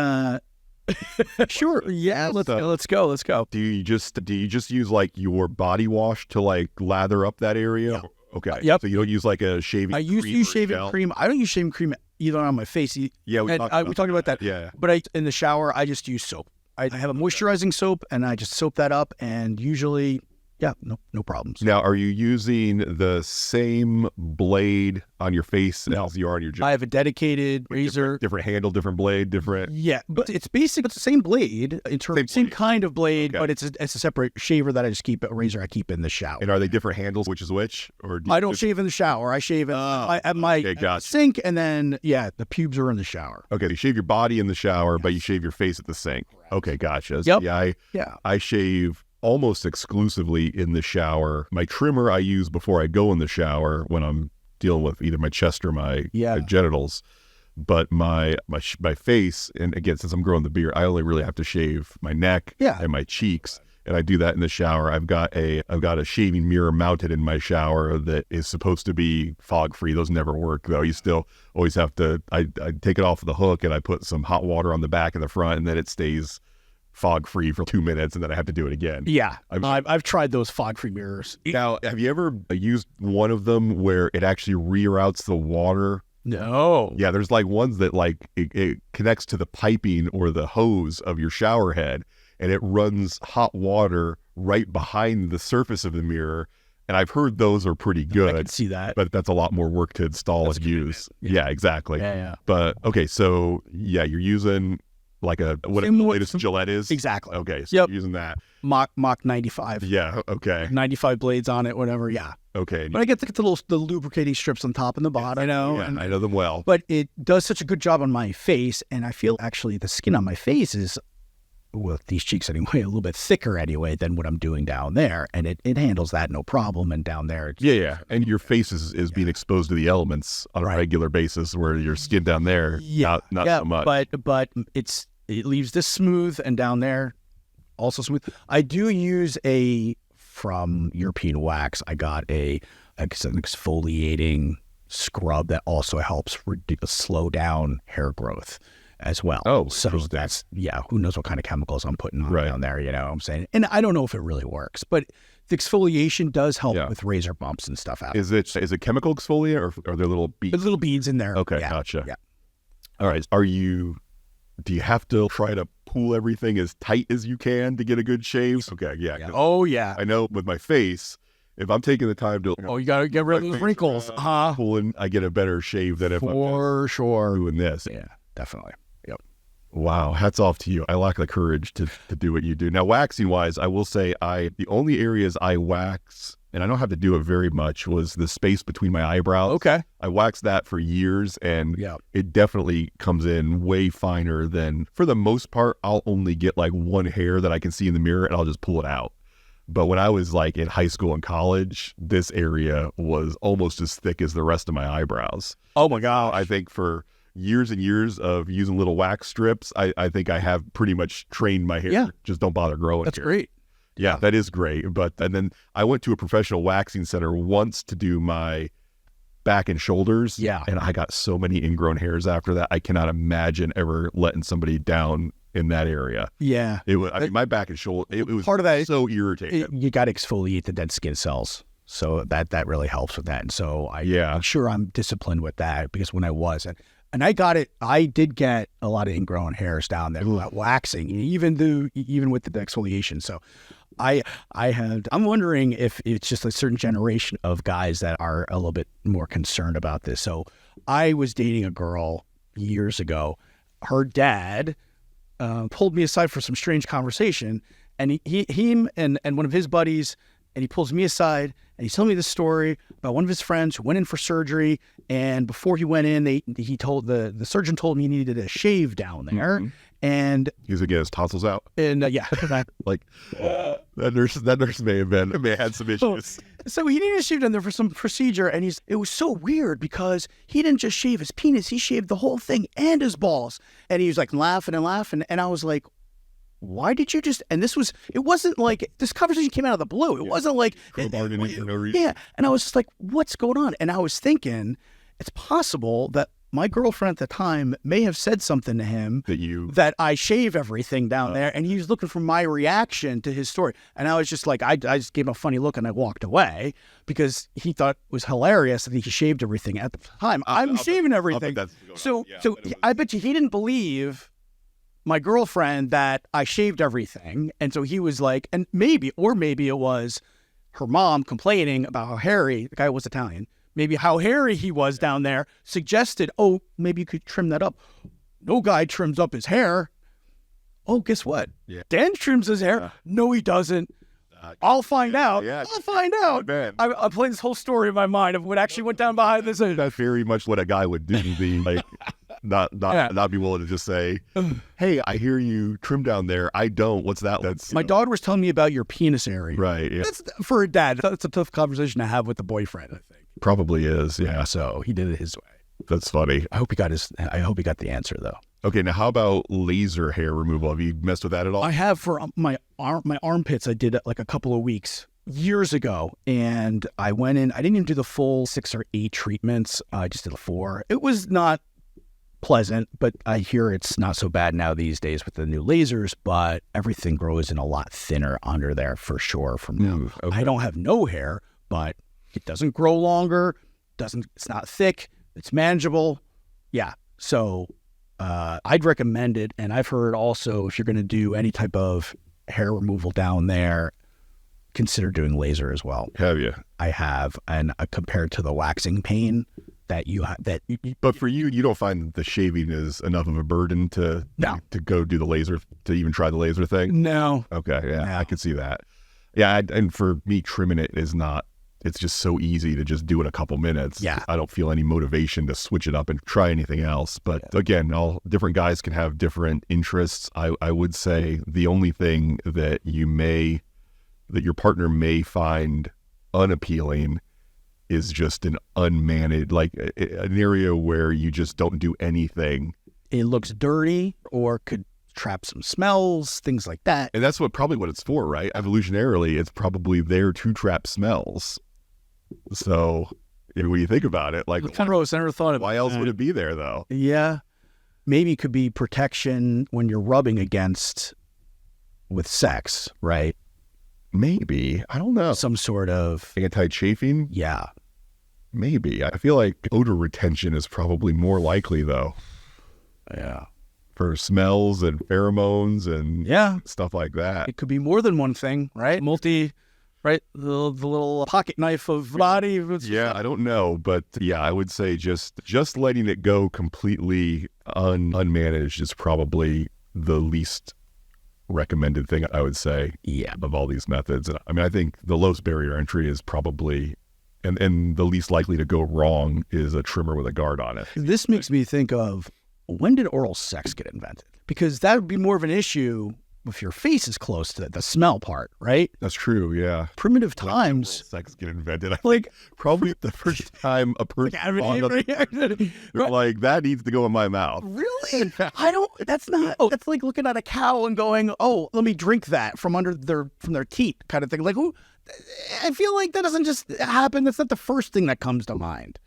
Speaker 2: sure. Yeah, let's go.
Speaker 1: Do you just use like your body wash to like lather up that area?
Speaker 2: Yeah.
Speaker 1: Okay.
Speaker 2: Yep.
Speaker 1: So you don't use like a shaving.
Speaker 2: I used to use shaving cream. I don't use shaving cream either on my face.
Speaker 1: Yeah, we talked
Speaker 2: about that.
Speaker 1: Yeah.
Speaker 2: But in the shower, I just use soap. I have a moisturizing soap, and I just soap that up, and usually Yeah, no problems.
Speaker 1: Now, are you using the same blade on your face as you are on your
Speaker 2: I have a dedicated razor.
Speaker 1: Different handle, different blade, different...
Speaker 2: Yeah, but it's the same blade. Same kind of blade,
Speaker 1: Okay.
Speaker 2: but it's a separate shaver that I just keep, a razor I keep in the shower.
Speaker 1: And are they different handles, which is which? Or
Speaker 2: I don't shave in the shower. I shave at my sink, and then, the pubes are in the shower.
Speaker 1: Okay, you shave your body in the shower, but you shave your face at the sink. Correct. Okay, gotcha.
Speaker 2: Yep.
Speaker 1: I shave almost exclusively in the shower. My trimmer I use before I go in the shower when I'm dealing with either my chest or my genitals. But my face, and again, since I'm growing the beard, I only really have to shave my neck and my cheeks. And I do that in the shower. I've got a shaving mirror mounted in my shower that is supposed to be fog free. Those never work though. You still always have to. I take it off the hook and I put some hot water on the back and the front, and then it stays fog free for 2 minutes, and then I have to do it again.
Speaker 2: Yeah, I've tried those fog free mirrors.
Speaker 1: Now, have you ever used one of them where it actually reroutes the water?
Speaker 2: No.
Speaker 1: Yeah, there's like ones that like it connects to the piping or the hose of your shower head, and it runs hot water right behind the surface of the mirror. And I've heard those are pretty good.
Speaker 2: I can see that.
Speaker 1: But that's a lot more work to install and use. Yeah, exactly.
Speaker 2: Yeah.
Speaker 1: But okay, so you're using like what the latest Gillette is?
Speaker 2: Exactly.
Speaker 1: Okay, so you're using that.
Speaker 2: Mach 95.
Speaker 1: Yeah, okay.
Speaker 2: 95 blades on it, whatever, yeah.
Speaker 1: Okay.
Speaker 2: But I get the lubricating strips on top and the bottom,
Speaker 1: Yeah, I know them well.
Speaker 2: But it does such a good job on my face, and I feel actually the skin on my face is, with these cheeks anyway, a little bit thicker anyway than what I'm doing down there, and it handles that no problem, and down there...
Speaker 1: And your face is being exposed to the elements on a regular basis, where your skin down there, not so much.
Speaker 2: But it leaves this smooth, and down there, also smooth. I do use from European Wax, I got an exfoliating scrub that also helps slow down hair growth as well.
Speaker 1: Oh,
Speaker 2: so that's, who knows what kind of chemicals I'm putting on down there, you know what I'm saying? And I don't know if it really works, but the exfoliation does help with razor bumps and stuff out.
Speaker 1: Is it chemical exfoliant, or are there little beads?
Speaker 2: There's little beads in there.
Speaker 1: Okay, gotcha.
Speaker 2: Yeah.
Speaker 1: All right. Do you have to try to pull everything as tight as you can to get a good shave? Okay, yeah.
Speaker 2: Oh, yeah.
Speaker 1: I know with my face, if I'm taking the time to...
Speaker 2: you got to get rid of those wrinkles.
Speaker 1: Pulling, I get a better shave than if I'm doing this.
Speaker 2: Yeah, definitely. Yep.
Speaker 1: Wow, hats off to you. I lack the courage to do what you do. Now, waxing wise, I will say the only areas I wax, and I don't have to do it very much, was the space between my eyebrows.
Speaker 2: Okay.
Speaker 1: I waxed that for years, and it definitely comes in way finer than, for the most part, I'll only get like one hair that I can see in the mirror, and I'll just pull it out. But when I was like in high school and college, this area was almost as thick as the rest of my eyebrows.
Speaker 2: Oh my gosh.
Speaker 1: I think for years and years of using little wax strips, I think I have pretty much trained my hair. Just don't bother growing.
Speaker 2: That's
Speaker 1: here.
Speaker 2: Great.
Speaker 1: Yeah, that is great. And then I went to a professional waxing center once to do my back and shoulders. Yeah. And I got so many ingrown hairs after that. I cannot imagine ever letting somebody down in that area.
Speaker 2: Yeah.
Speaker 1: My back and shoulder, it was
Speaker 2: part of that,
Speaker 1: so irritating.
Speaker 2: You got to exfoliate the dead skin cells. So that really helps with that. And so I'm sure I'm disciplined with that, because when I was, and I did get a lot of ingrown hairs down there waxing, even with the exfoliation. So I'm wondering if it's just a certain generation of guys that are a little bit more concerned about this. So I was dating a girl years ago. Her dad pulled me aside for some strange conversation, and he and one of his buddies, and he pulls me aside and he's telling me this story about one of his friends who went in for surgery, and before he went in, the surgeon told him he needed a shave down there. And
Speaker 1: he was gonna get his tonsils out.
Speaker 2: And
Speaker 1: like that nurse may have had some issues.
Speaker 2: So he needed to shave down there for some procedure, and it was so weird because he didn't just shave his penis, he shaved the whole thing and his balls. And he was like laughing, and I was like, why did you just, and it wasn't like, this conversation came out of the blue. It wasn't like,
Speaker 1: for no reason.
Speaker 2: Yeah. And I was just like, what's going on? And I was thinking, it's possible that my girlfriend at the time may have said something to him that I shave everything down there, and he was looking for my reaction to his story. And I was just like, I just gave him a funny look and I walked away, because he thought it was hilarious that he shaved everything at the time. I'm shaving everything. So I bet you he didn't believe my girlfriend that I shaved everything. And so he was like, and maybe it was, her mom complaining about how hairy, the guy was Italian, maybe how hairy he was down there, suggested, oh, maybe you could trim that up. No guy trims up his hair. Oh, guess what?
Speaker 1: Yeah.
Speaker 2: Dan trims his hair. No, he doesn't. I'll find out.
Speaker 1: Yeah.
Speaker 2: I'll find out.
Speaker 1: Man.
Speaker 2: I'm playing this whole story in my mind of what actually went down behind this.
Speaker 1: That's very much what a guy would do. Be like, not be willing to just say, "Hey, I hear you trim down there. I don't. What's that?" That's
Speaker 2: My daughter was telling me about your penis area.
Speaker 1: right. Yeah,
Speaker 2: That's for a dad. That's a tough conversation to have with the boyfriend, I think.
Speaker 1: probably is. Yeah,
Speaker 2: So he did it his way.
Speaker 1: that's funny.
Speaker 2: I hope he got the answer though.
Speaker 1: Okay, now how about laser hair removal? Have you messed with that at all?
Speaker 2: I have for my armpits. I did it like a couple of weeks years ago, and I went in. I didn't even do the full 6 or 8 treatments. I just did 4. It was not pleasant, but I hear it's not so bad now these days with the new lasers. But everything grows in a lot thinner under there for sure. From now,
Speaker 1: Okay.
Speaker 2: I don't have no hair, but it doesn't grow longer. It's not thick. It's manageable. Yeah. So I'd recommend it. And I've heard also if you're going to do any type of hair removal down there, consider doing laser as well.
Speaker 1: Have you?
Speaker 2: I have, and compared to the waxing pain that you have,
Speaker 1: But for you, you don't find the shaving is enough of a burden to go do the laser, to even try the laser thing?
Speaker 2: no.
Speaker 1: Okay, yeah, I could see that. Yeah, and for me, trimming it is not, it's just so easy to just do in a couple minutes.
Speaker 2: Yeah.
Speaker 1: I don't feel any motivation to switch it up and try anything else. But again, all different guys can have different interests. I would say the only thing that your partner may find unappealing is just an unmanaged, like an area where you just don't do anything.
Speaker 2: It looks dirty or could trap some smells, things like that.
Speaker 1: And that's probably what it's for, right? Evolutionarily, it's probably there to trap smells. So when you think about it, like,
Speaker 2: Gross. I never thought about
Speaker 1: why else
Speaker 2: that.
Speaker 1: would it be there though?
Speaker 2: Yeah. Maybe it could be protection when you're rubbing against with sex, right?
Speaker 1: Maybe. I don't know.
Speaker 2: Some sort of,
Speaker 1: Anti-chafing?
Speaker 2: yeah.
Speaker 1: Maybe. I feel like odor retention is probably more likely though,
Speaker 2: Yeah.
Speaker 1: for smells and pheromones and
Speaker 2: Yeah.
Speaker 1: stuff like that.
Speaker 2: It could be more than one thing, right? Right? The little pocket knife of body.
Speaker 1: Yeah, I don't know, but yeah, I would say just letting it go completely unmanaged is probably the least recommended thing, I would say,
Speaker 2: Yeah.
Speaker 1: of all these methods. And I mean, I think the lowest barrier entry is probably, and the least likely to go wrong is a trimmer with a guard on it.
Speaker 2: This makes me think of, when did oral sex get invented? Because that would be more of an issue if your face is close to the smell part, right?
Speaker 1: That's true, yeah.
Speaker 2: Primitive
Speaker 1: When
Speaker 2: times,
Speaker 1: sex get invented,
Speaker 2: like,
Speaker 1: probably the first time a person they're like, that needs to go in my mouth.
Speaker 2: Really? That's like looking at a cow and going, oh, let me drink that from their teeth kind of thing. Like, I feel like that doesn't just happen. That's not the first thing that comes to mind.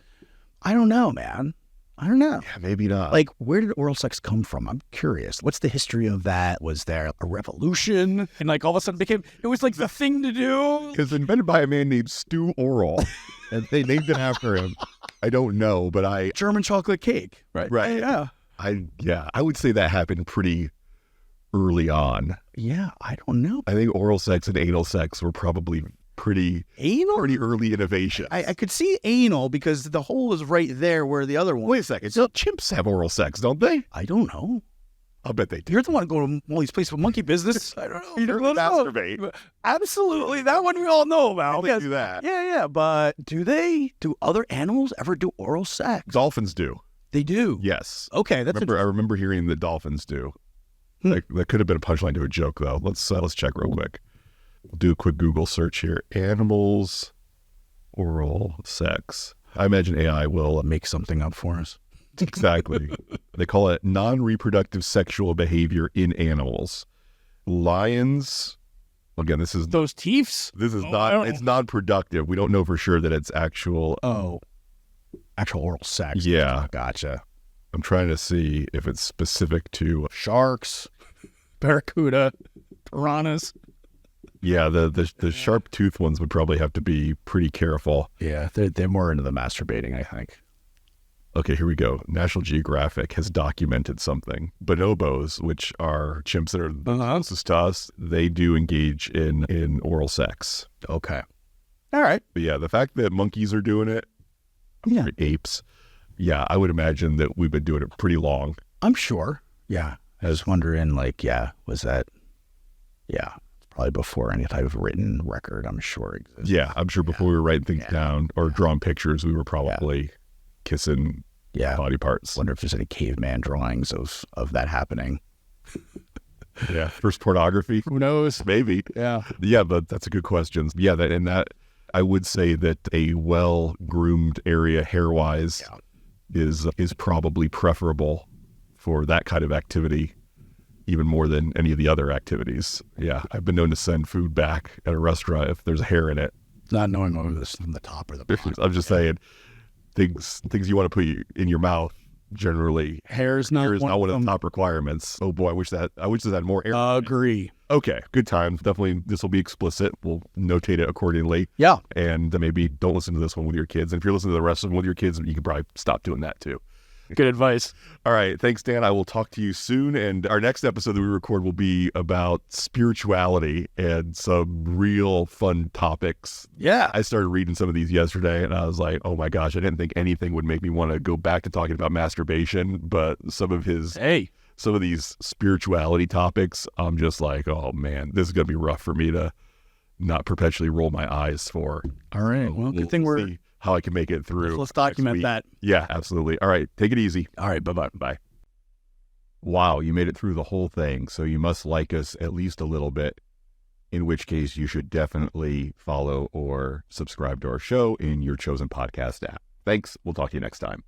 Speaker 2: I don't know, man. I don't know.
Speaker 1: Yeah, maybe not.
Speaker 2: Like, where did oral sex come from? I'm curious. What's the history of that? Was there a revolution? And like all of a sudden it was like the thing to do?
Speaker 1: Because invented by a man named Stu Oral, and they named it after him. I don't know, but
Speaker 2: German chocolate cake. Right. Yeah.
Speaker 1: I would say that happened pretty early on.
Speaker 2: Yeah, I don't know.
Speaker 1: I think oral sex and anal sex were probably pretty early innovation.
Speaker 2: I could see anal because the hole is right there where the other one.
Speaker 1: Wait a second. So chimps have oral sex, don't they?
Speaker 2: I don't know.
Speaker 1: I'll bet they do.
Speaker 2: You're the one going to all these places with monkey business. I don't know.
Speaker 1: You don't masturbate.
Speaker 2: Absolutely. That one we all know about.
Speaker 1: They do that.
Speaker 2: Yeah. But do other animals ever do oral sex?
Speaker 1: Dolphins do.
Speaker 2: They do?
Speaker 1: Yes.
Speaker 2: Okay.
Speaker 1: I remember hearing that dolphins do. That could have been a punchline to a joke, though. Let's check real quick. We'll do a quick Google search here. Animals, oral sex. I imagine AI will
Speaker 2: make something up for us.
Speaker 1: Exactly. They call it non-reproductive sexual behavior in animals. Lions, again, this is
Speaker 2: those teeths.
Speaker 1: This is it's non-productive. We don't know for sure that it's actual
Speaker 2: oral sex.
Speaker 1: Yeah.
Speaker 2: Gotcha.
Speaker 1: I'm trying to see if it's specific to
Speaker 2: sharks, barracuda, piranhas.
Speaker 1: Yeah, the sharp tooth ones would probably have to be pretty careful.
Speaker 2: Yeah, they're more into the masturbating, I think.
Speaker 1: Okay, here we go. National Geographic has documented something. Bonobos, which are chimps that are closest to us, they do engage in oral sex.
Speaker 2: Okay. All right.
Speaker 1: But yeah, the fact that monkeys are doing it,
Speaker 2: Yeah.
Speaker 1: apes, yeah, I would imagine that we've been doing it pretty long.
Speaker 2: I'm sure. Yeah. I was wondering, like, was that, probably before any type of written record, I'm sure exists.
Speaker 1: Yeah, I'm sure before we were writing things down or drawing pictures, we were probably kissing body parts.
Speaker 2: Wonder if there's any caveman drawings of that happening.
Speaker 1: Yeah, first pornography.
Speaker 2: Who knows?
Speaker 1: Maybe.
Speaker 2: Yeah.
Speaker 1: Yeah, but that's a good question. Yeah, that I would say that a well-groomed area hair-wise is probably preferable for that kind of activity, even more than any of the other activities. Yeah, I've been known to send food back at a restaurant if there's a hair in it.
Speaker 2: Not knowing whether this is from the top or the bottom.
Speaker 1: I'm just saying, things you want to put in your mouth. Generally,
Speaker 2: hair is not
Speaker 1: one of the top requirements. Oh boy, I wish this had more hair.
Speaker 2: Agree.
Speaker 1: Okay, good times. Definitely, this will be explicit. We'll notate it accordingly.
Speaker 2: Yeah.
Speaker 1: And maybe don't listen to this one with your kids. And if you're listening to the rest of them with your kids, you can probably stop doing that too.
Speaker 2: Good advice.
Speaker 1: All right. Thanks, Dan. I will talk to you soon. And our next episode that we record will be about spirituality and some real fun topics.
Speaker 2: Yeah.
Speaker 1: I started reading some of these yesterday and I was like, oh my gosh, I didn't think anything would make me want to go back to talking about masturbation. But some of these spirituality topics, I'm just like, oh man, this is going to be rough for me to not perpetually roll my eyes for.
Speaker 2: All right.
Speaker 1: So
Speaker 2: well, good thing we're
Speaker 1: see how I can make it through.
Speaker 2: Let's document that.
Speaker 1: Yeah, absolutely. All right. Take it easy.
Speaker 2: All right. Bye-bye.
Speaker 1: Bye. Wow, you made it through the whole thing. So you must like us at least a little bit, in which case you should definitely follow or subscribe to our show in your chosen podcast app. Thanks. We'll talk to you next time.